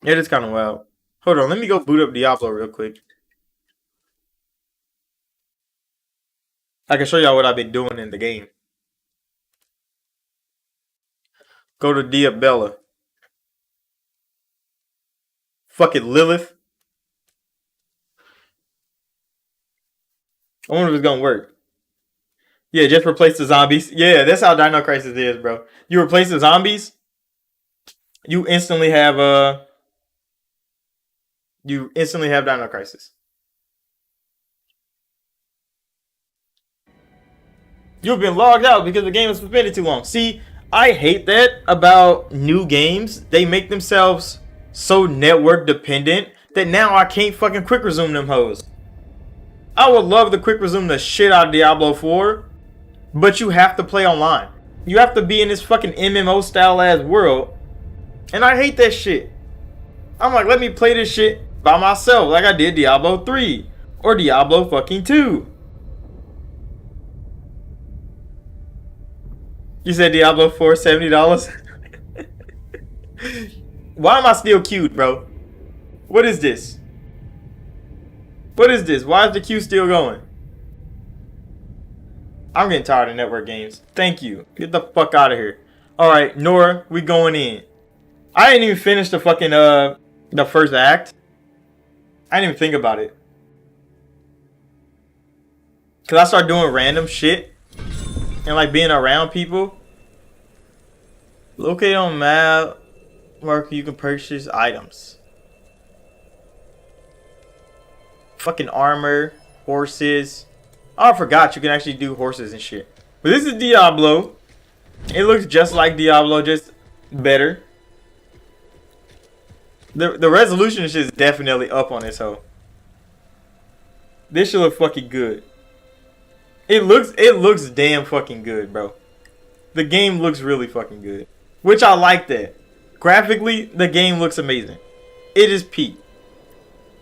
It is kind of wild. Hold on, let me go boot up Diablo real quick. I can show y'all what I've been doing in the game. Go to Diabella. Fucking Lilith. I wonder if it's gonna work. Yeah, just replace the zombies. Yeah, that's how Dino Crisis is, bro. You replace the zombies, you instantly have Dino Crisis. You've been logged out because the game was suspended too long. See, I hate that about new games. They make themselves so network dependent that now I can't fucking quick resume them hoes. I would love to quick resume the shit out of Diablo 4, but you have to play online. You have to be in this fucking MMO style ass world, and I hate that shit. I'm like, let me play this shit by myself like I did Diablo 3 or Diablo fucking 2. You said Diablo 4 $70? Why am I still queued, bro? What is this? What is this? Why is the queue still going? I'm getting tired of network games. Thank you. Get the fuck out of here. Alright, Nora, we going in. I didn't even finish the fucking the first act. I didn't even think about it. Cause I started doing random shit and like being around people. Locate on map where you can purchase items. Fucking armor, horses. Oh, I forgot you can actually do horses and shit. But this is Diablo. It looks just like Diablo, just better. The resolution is just definitely up on this hoe. This should look fucking good. It looks damn fucking good, bro. The game looks really fucking good. Which I like that. Graphically, the game looks amazing. It is peak.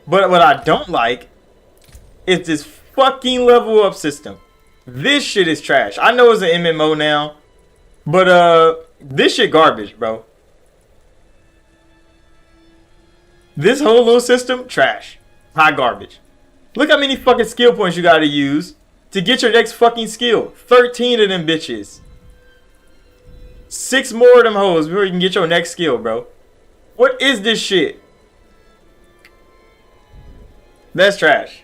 But what I don't like is this fucking level up system. This shit is trash. I know it's an MMO now, but this shit garbage, bro. This whole little system, trash. Hot garbage. Look how many fucking skill points you gotta use to get your next fucking skill. 13 of them bitches. 6 more of them hoes before you can get your next skill, bro. What is this shit? That's trash.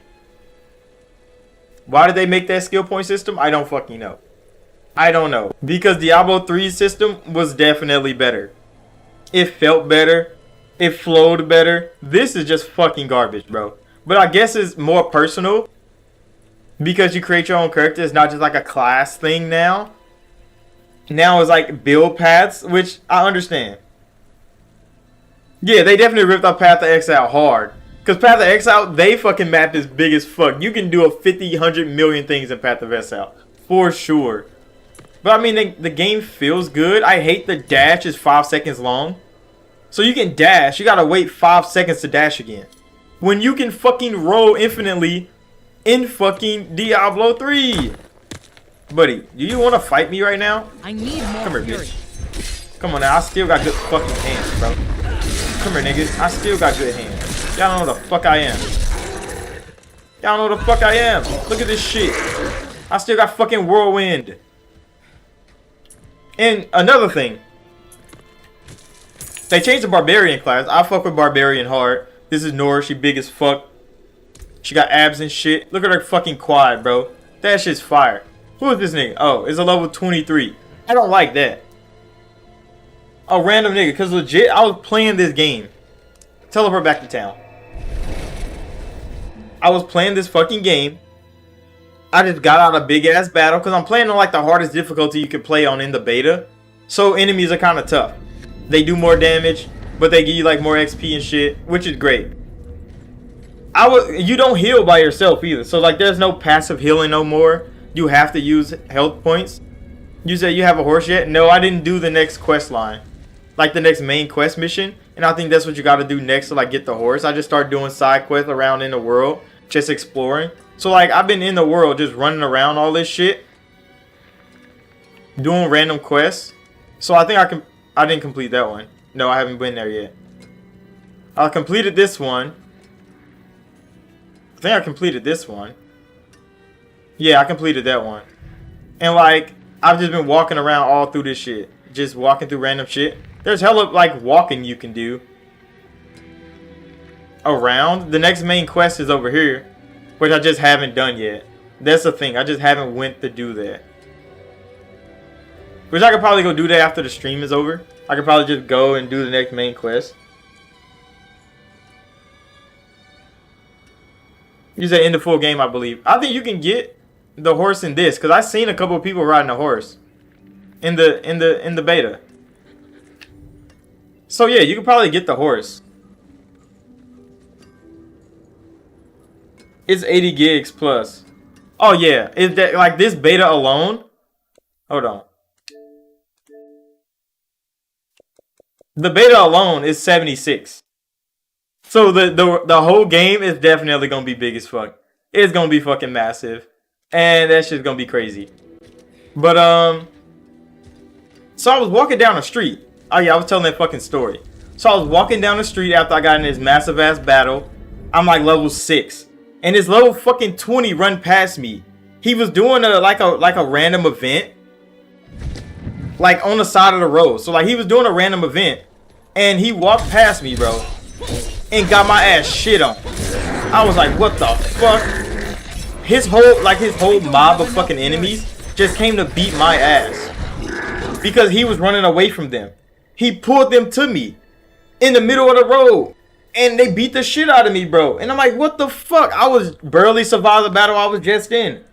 Why did they make that skill point system? I don't fucking know. I don't know. Because Diablo 3's system was definitely better. It felt better. It flowed better. This is just fucking garbage, bro. But I guess it's more personal. Because you create your own character. It's not just like a class thing now. Now it's like build paths, which I understand. Yeah, they definitely ripped up Path of Exile hard. Because Path of Exile, they fucking map is big as fuck. You can do a 50, 100 million things in Path of Exile. For sure. But I mean, the game feels good. I hate the dash is 5 seconds long. So you can dash. You gotta wait 5 seconds to dash again. When you can fucking roll infinitely in fucking Diablo 3. Buddy, do you want to fight me right now? I need more Come here, fury. bitch. Come on now, I still got good fucking hands, bro. Come here, nigga. I still got good hands. Y'all don't know the fuck I am. Y'all know the fuck I am. Look at this shit. I still got fucking whirlwind. And another thing. They changed the barbarian class. I fuck with barbarian hard. This is Nora. She big as fuck. She got abs and shit. Look at her fucking quad, bro. That shit's fire. Who is this nigga? Oh, it's a level 23. I don't like that. A random nigga. Because legit, I was playing this game. Teleport back to town. I was playing this fucking game. I just got out a big ass battle. Because I'm playing on like the hardest difficulty you can play on in the beta. So enemies are kind of tough. They do more damage. But they give you like more XP and shit. Which is great. You don't heal by yourself either. So like there's no passive healing no more. You have to use health points. You said you have a horse yet? No, I didn't do the next quest line. Like the next main quest mission. And I think that's what you got to do next to like get the horse. I just started doing side quests around in the world. Just exploring. So like I've been in the world just running around all this shit. Doing random quests. So I think I didn't complete that one. No, I haven't been there yet. I completed this one. I think I completed this one. Yeah, I completed that one. And like, I've just been walking around all through this shit. Just walking through random shit. There's hella like walking you can do. Around. The next main quest is over here. Which I just haven't done yet. That's the thing. I just haven't went to do that. Which I could probably go do that after the stream is over. I could probably just go and do the next main quest. You said in the full game, I believe. I think you can get the horse in this, because I've seen a couple of people riding a horse in the beta. So yeah, you can probably get the horse. It's 80 gigs plus. Oh yeah, is that like this beta alone? Hold on. The beta alone is 76. So the whole game is definitely gonna be big as fuck. It's gonna be fucking massive. And that shit's gonna be crazy. But so I was walking down the street. Oh yeah, I was telling that fucking story. So I was walking down the street after I got in this massive ass battle. I'm like level 6. And this level fucking 20 run past me. He was doing like a random event. Like on the side of the road. So like he was doing a random event. And he walked past me, bro. And got my ass shit on. I was like, what the fuck? His whole mob of fucking enemies just came to beat my ass. Because he was running away from them. He pulled them to me. In the middle of the road. And they beat the shit out of me, bro. And I'm like, what the fuck? I was barely survived the battle I was just in.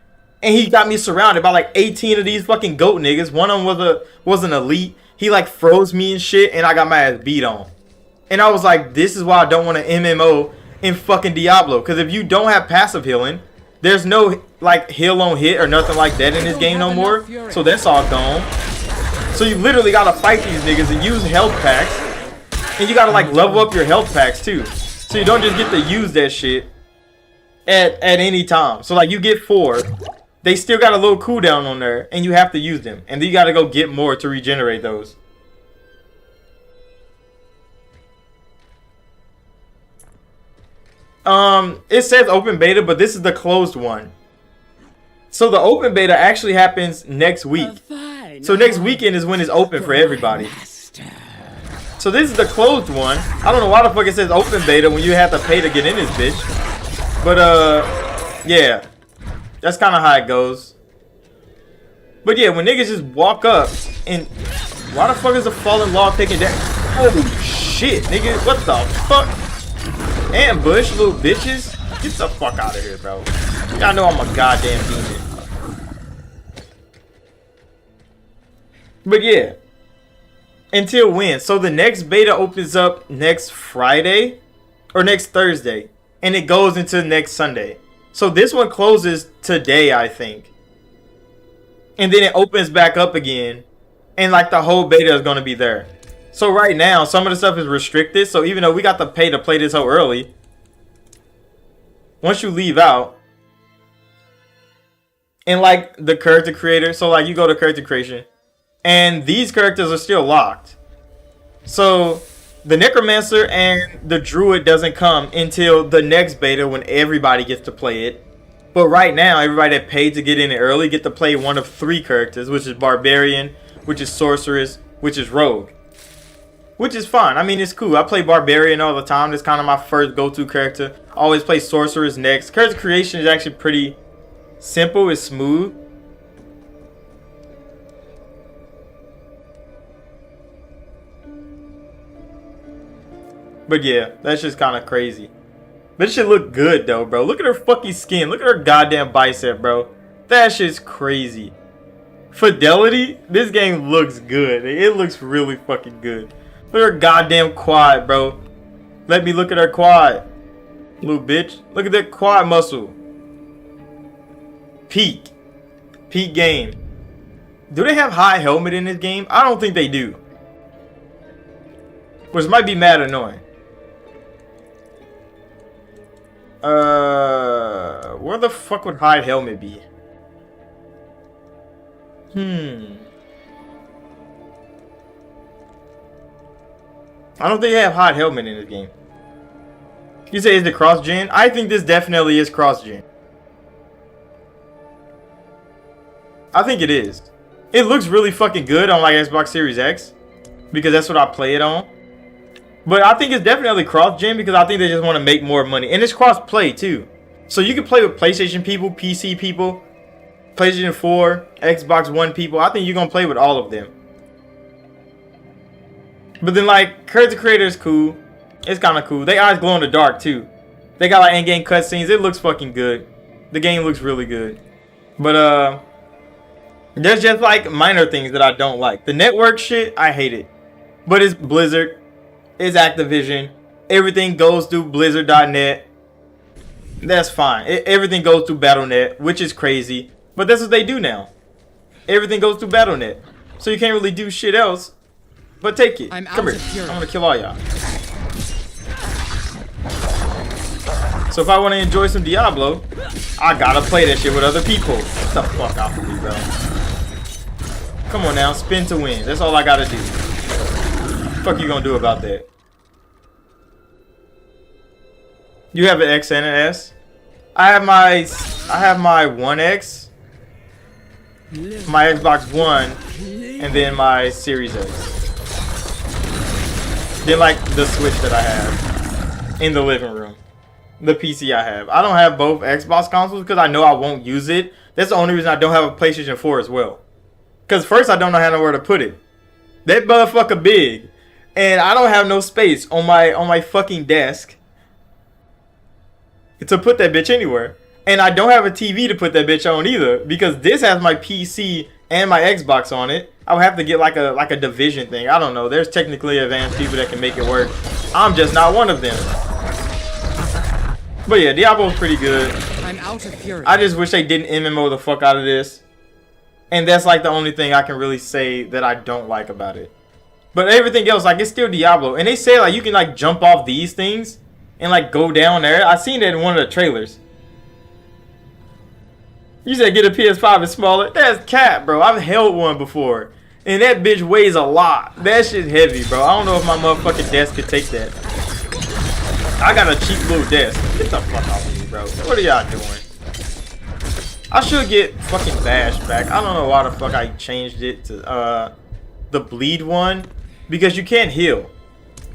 And he got me surrounded by like 18 of these fucking goat niggas. One of them was an elite. He like froze me and shit. And I got my ass beat on. And I was like, this is why I don't want an MMO in fucking Diablo. Because if you don't have passive healing, there's no like heal on hit or nothing like that in this game no more. So that's all gone. So you literally gotta fight these niggas and use health packs. And you gotta like level up your health packs too. So you don't just get to use that shit at any time. So like you get 4. They still got a little cooldown on there. And you have to use them. And then you gotta go get more to regenerate those. It says open beta, but this is the closed one. So the open beta actually happens next week. So next weekend is when it's open for everybody. So this is the closed one. I don't know why the fuck it says open beta when you have to pay to get in this bitch. But yeah. That's kind of how it goes. But yeah, when niggas just walk up and why the fuck is the fallen log taking down? Holy shit, nigga. What the fuck? Ambush, little bitches. Get the fuck out of here, bro. Y'all know I'm a goddamn demon. But yeah. Until when? So the next beta opens up next Friday. Or next Thursday. And it goes into next Sunday. So this one closes today, I think. And then it opens back up again. And like the whole beta is going to be there. So right now, some of the stuff is restricted. So even though we got to pay to play this so early, once you leave out, and like the character creator, so like you go to character creation, and these characters are still locked. So The Necromancer and the Druid doesn't come until the next beta when everybody gets to play it. But right now, everybody that paid to get in it early get to play one of 3 characters, which is Barbarian, which is Sorceress, which is Rogue. Which is fine. I mean, it's cool. I play Barbarian all the time. That's kind of my first go-to character. I always play Sorceress next. Character creation is actually pretty simple. It's smooth. But yeah, that's just kind of crazy. But it should look good though, bro. Look at her fucking skin. Look at her goddamn bicep, bro. That shit's crazy. Fidelity, this game looks good. It looks really fucking good. Look at her goddamn quad, bro. Let me look at her quad. Little bitch. Look at that quad muscle. Peak. Peak game. Do they have high helmet in this game? I don't think they do. Which might be mad annoying. Where the fuck would high helmet be? I don't think they have hot helmet in this game. You say is it cross-gen? I think this definitely is cross-gen. I think it is. It looks really fucking good on like Xbox Series X, because that's what I play it on. But I think it's definitely cross-gen because I think they just want to make more money. And it's cross-play too. So you can play with PlayStation people, PC people, PlayStation 4, Xbox One people. I think you're going to play with all of them. But then like, character creator is cool. It's kind of cool. They eyes glow in the dark too. They got like in-game cutscenes. It looks fucking good. The game looks really good. But there's just like minor things that I don't like. The network shit, I hate it. But it's Blizzard. It's Activision. Everything goes through Blizzard.net. That's fine. Everything goes through Battle.net, which is crazy. But that's what they do now. Everything goes through Battle.net. So you can't really do shit else. But take it. Come here. I'm gonna kill all y'all. So if I want to enjoy some Diablo, I gotta play that shit with other people. Get the fuck out of me, bro. Come on now, spin to win. That's all I gotta do. What the fuck you gonna do about that? You have an X and an S. I have my One X, my Xbox One, and then my Series X. Then like the Switch that I have in the living room. The PC I have. I don't have both Xbox consoles because I know I won't use it. That's the only reason I don't have a PlayStation 4 as well. Because first I don't know how nowhere to put it. That motherfucker big. And I don't have no space on my fucking desk to put that bitch anywhere. And I don't have a TV to put that bitch on either. Because this has my PC and my Xbox on it. I would have to get like a division thing. I don't know. There's technically advanced people that can make it work. I'm just not one of them. But yeah, Diablo's pretty good. I'm out of fury. I just wish they didn't MMO the fuck out of this. And that's like the only thing I can really say that I don't like about it. But everything else, like, it's still Diablo. And they say like you can like jump off these things and like go down there. I seen that in one of the trailers. You said get a PS5 and smaller. That's cap, bro. I've held one before. And that bitch weighs a lot. That shit's heavy, bro. I don't know if my motherfucking desk could take that. I got a cheap little desk. Get the fuck off of me, bro. What are y'all doing? I should get fucking Bash back. I don't know why the fuck I changed it to the bleed one. Because you can't heal.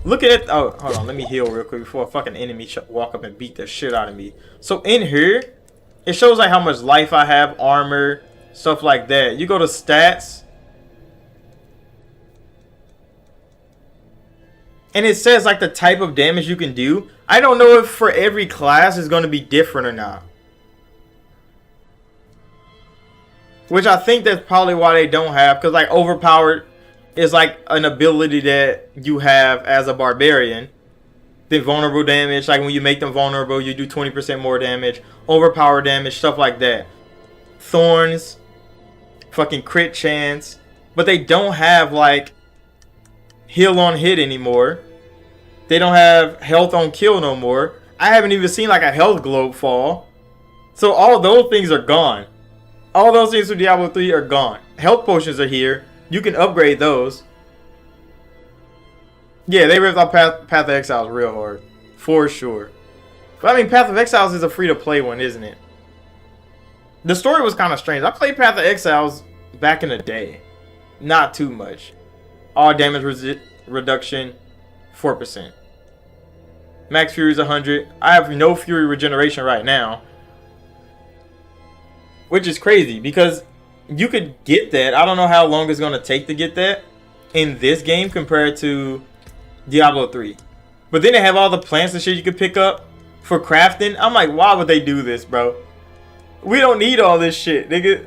Look at it. Oh, hold on. Let me heal real quick before a fucking enemy walk up and beat the shit out of me. So in here, it shows like how much life I have, armor, stuff like that. You go to stats. And it says like the type of damage you can do. I don't know if for every class it's going to be different or not. Which I think that's probably why they don't have. Because like overpowered is like an ability that you have as a barbarian. Then vulnerable damage. Like when you make them vulnerable, you do 20% more damage. Overpowered damage, stuff like that. Thorns. Fucking crit chance. But they don't have like heal on hit anymore. They don't have health on kill no more. I haven't even seen like a health globe fall. So all those things are gone. All those things from Diablo 3 are gone. Health potions are here. You can upgrade those. Yeah, they ripped off Path of Exiles real hard. For sure. But I mean, Path of Exiles is a free-to-play one, isn't it? The story was kind of strange. I played Path of Exiles back in the day. Not too much. All damage reduction, 4%. Max Fury is 100. I have no Fury regeneration right now. Which is crazy, because you could get that. I don't know how long it's going to take to get that in this game compared to Diablo 3. But then they have all the plants and shit you could pick up for crafting. I'm like, why would they do this, bro? We don't need all this shit, nigga.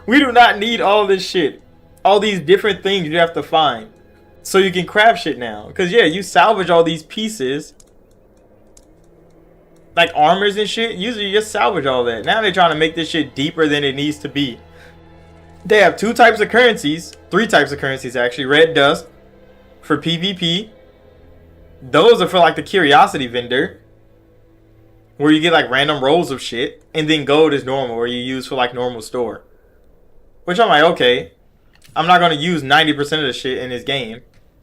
We do not need all this shit. All these different things you have to find so you can craft shit now. Because, yeah, you salvage all these pieces. Like armors and shit. Usually you just salvage all that. Now they're trying to make this shit deeper than it needs to be. They have 2 types of currencies. 3 types of currencies, actually. Red Dust for PvP. Those are for, like, the Curiosity Vendor, where you get, like, random rolls of shit. And then gold is normal, where you use for, like, normal store. Which I'm like, okay. I'm not going to use 90% of the shit in this game.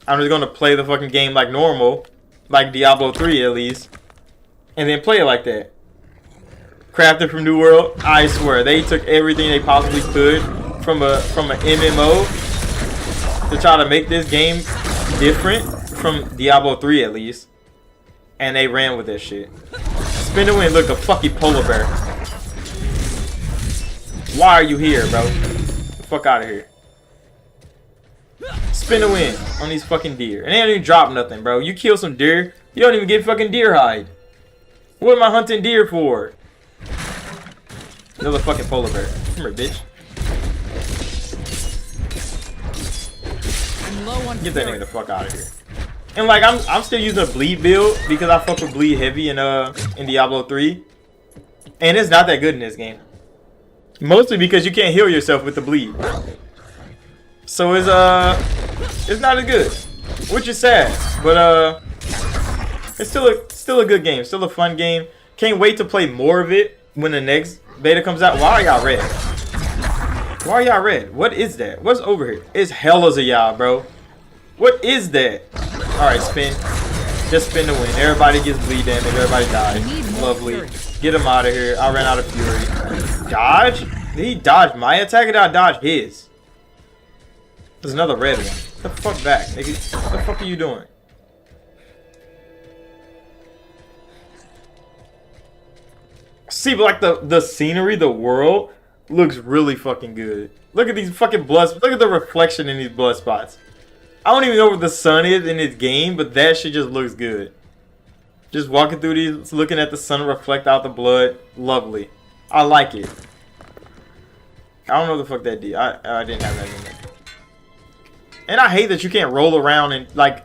I'm just going to play the fucking game like normal. Like Diablo 3, at least. And then play it like that. Crafted from New World. I swear, they took everything they possibly could from an MMO to try to make this game different from Diablo 3, at least. And they ran with that shit. Spin to win. Look, a fucking polar bear. Why are you here, bro? Get the fuck out of here. Spin to win on these fucking deer. And they don't even drop nothing, bro. You kill some deer, you don't even get fucking deer hide. What am I hunting deer for? Another fucking polar bear. Come here, bitch. Get that nigga the fuck out of here. And like I'm still using a bleed build because I fuck with bleed heavy in Diablo 3. And it's not that good in this game. Mostly because you can't heal yourself with the bleed. So it's not as good. Which is sad. But it's still a good game, still a fun game. Can't wait to play more of it when the next beta comes out. Why are y'all red? Why are y'all red? What is that? What's over here? It's hellas of y'all, bro. What is that? Alright, spin. Just spin to win. Everybody gets bleed damage. Everybody dies. Lovely. Get him out of here. I ran out of fury. Dodge? Did he dodge my attack or did I dodge his? There's another red one. Get the fuck back, nigga. What the fuck are you doing? See, but like the scenery, the world looks really fucking good. Look at these fucking blood. Look at the reflection in these blood spots. I don't even know where the sun is in this game, but that shit just looks good. Just walking through these, looking at the sun reflect out the blood. Lovely. I like it. I don't know what the fuck that did. I didn't have that in there. And I hate that you can't roll around and like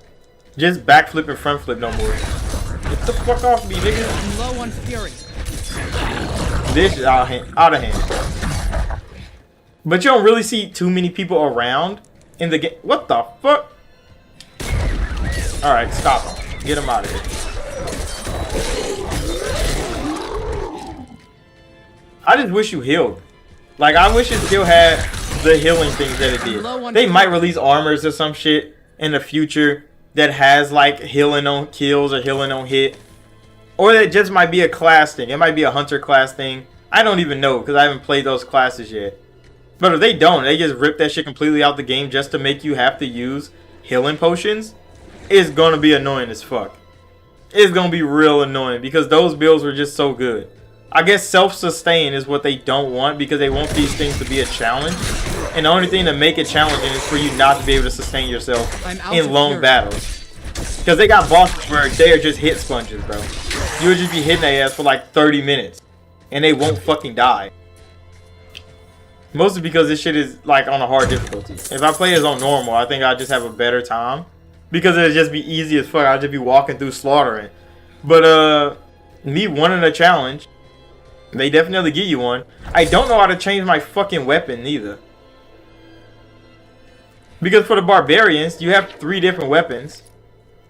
just backflip and front flip no more. Get the fuck off me, nigga. I'm low on fury. This is out of hand. But you don't really see too many people around in the game. What the fuck? Alright, stop him. Get him out of here. I just wish you healed. Like, I wish it still had the healing things that it did. They might release armors or some shit in the future that has, like, healing on kills or healing on hit. Or that just might be a class thing. It might be a hunter class thing. I don't even know because I haven't played those classes yet. But if they don't, they just rip that shit completely out the game just to make you have to use healing potions. It's going to be annoying as fuck. It's going to be real annoying because those builds were just so good. I guess self-sustain is what they don't want because they want these things to be a challenge. And the only thing to make it challenging is for you not to be able to sustain yourself in long battles. Because they got bosses where they are just hit sponges, bro. You would just be hitting their ass for like 30 minutes. And they won't fucking die. Mostly because this shit is like on a hard difficulty. If I play this on normal, I think I'd just have a better time. Because it'd just be easy as fuck. I'd just be walking through slaughtering. But me wanting a challenge, they definitely give you one. I don't know how to change my fucking weapon either. Because for the barbarians, you have 3 different weapons.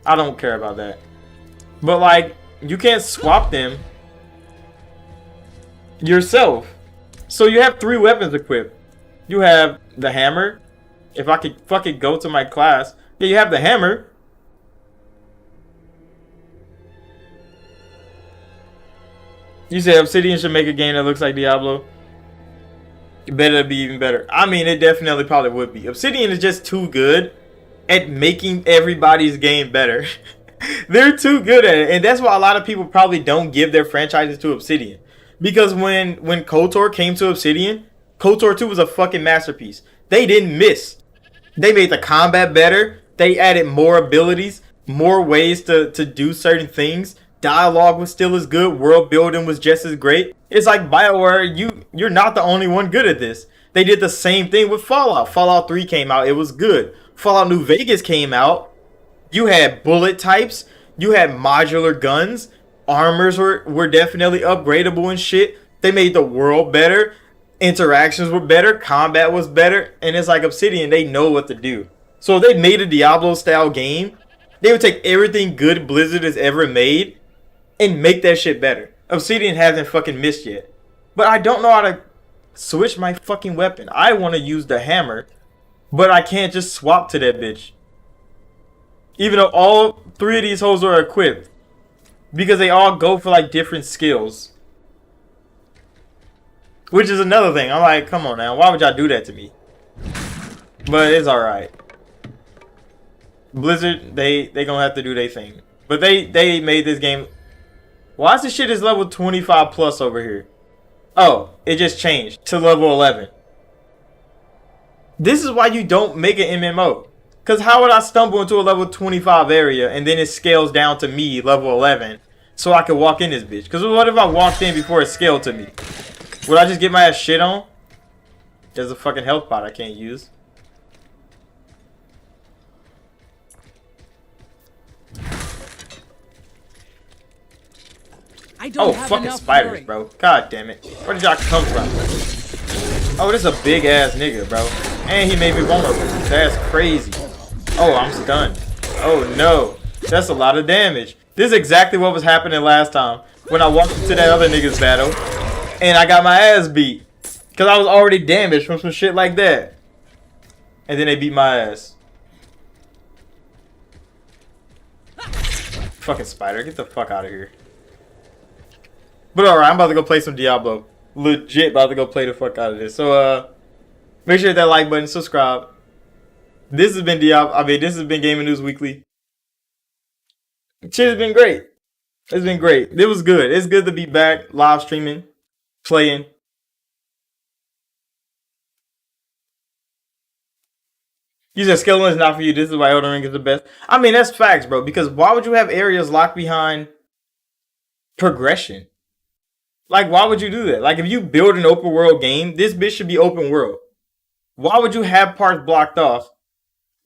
I don't care about that. But like, you can't swap them yourself. So you have 3 weapons equipped. You have the hammer. If I could fucking go to my class. Yeah, you have the hammer. You said Obsidian should make a game that looks like Diablo. It better be even better. I mean, it definitely probably would be. Obsidian is just too good at making everybody's game better. They're too good at it, and that's why a lot of people probably don't give their franchises to Obsidian. Because when KOTOR came to Obsidian, KOTOR 2 was a fucking masterpiece. They didn't miss. They made the combat better. They added more abilities, more ways to do certain things. Dialogue was still as good. World building was just as great. It's like BioWare, you're not the only one good at this. They did the same thing with Fallout. Fallout 3 came out. It was good. Fallout New Vegas came out. You had bullet types. You had modular guns. Armors were definitely upgradable and shit. They made the world better. Interactions were better. Combat was better. And it's like Obsidian, they know what to do. So if they made a Diablo style game, they would take everything good Blizzard has ever made and make that shit better. Obsidian hasn't fucking missed yet. But I don't know how to switch my fucking weapon. I want to use the hammer, but I can't just swap to that bitch. Even though all three of these hoes are equipped. Because they all go for like different skills. Which is another thing. I'm like, come on now. Why would y'all do that to me? But it's alright. Blizzard, they gonna have to do their thing. But they made this game. Why is this shit is level 25 plus over here? Oh, it just changed to level 11. This is why you don't make an MMO. Because how would I stumble into a level 25 area and then it scales down to me, level 11, so I can walk in this bitch? Because what if I walked in before it scaled to me? Would I just get my ass shit on? There's a fucking health pot I can't use. Oh, fucking spiders, bro. God damn it. Where did y'all come from? Oh, this is a big ass nigga, bro. And he made me vulnerable. That's crazy. Oh, I'm stunned. Oh, no. That's a lot of damage. This is exactly what was happening last time. When I walked into that other nigga's battle. And I got my ass beat. Because I was already damaged from some shit like that. And then they beat my ass. Fucking spider. Get the fuck out of here. But alright, I'm about to go play some Diablo. Legit about to go play the fuck out of this. So, make sure to hit that like button, subscribe. This has been this has been Gaming News Weekly. Shit has been great. It's been great. It was good. It's good to be back live streaming, playing. You said Skeleton is not for you. This is why Elden Ring is the best. I mean, that's facts, bro. Because why would you have areas locked behind progression? Like, why would you do that? Like, if you build an open world game, this bitch should be open world. Why would you have parts blocked off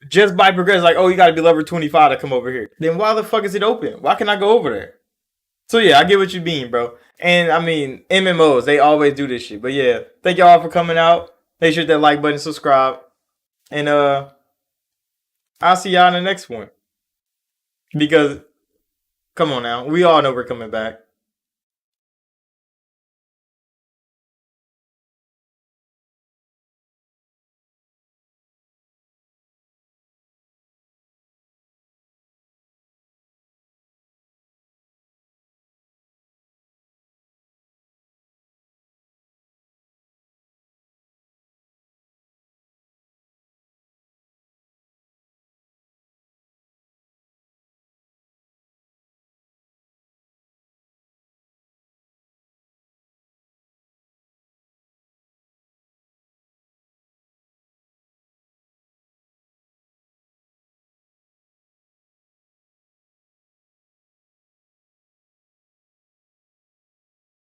just by progress? Like, oh, you gotta be level 25 to come over here. Then why the fuck is it open? Why can I go over there? So yeah, I get what you mean, bro. And I mean, MMOs, they always do this shit. But yeah, thank y'all for coming out. Make sure to hit that like button, subscribe. And I'll see y'all in the next one. Because, come on now, we all know we're coming back.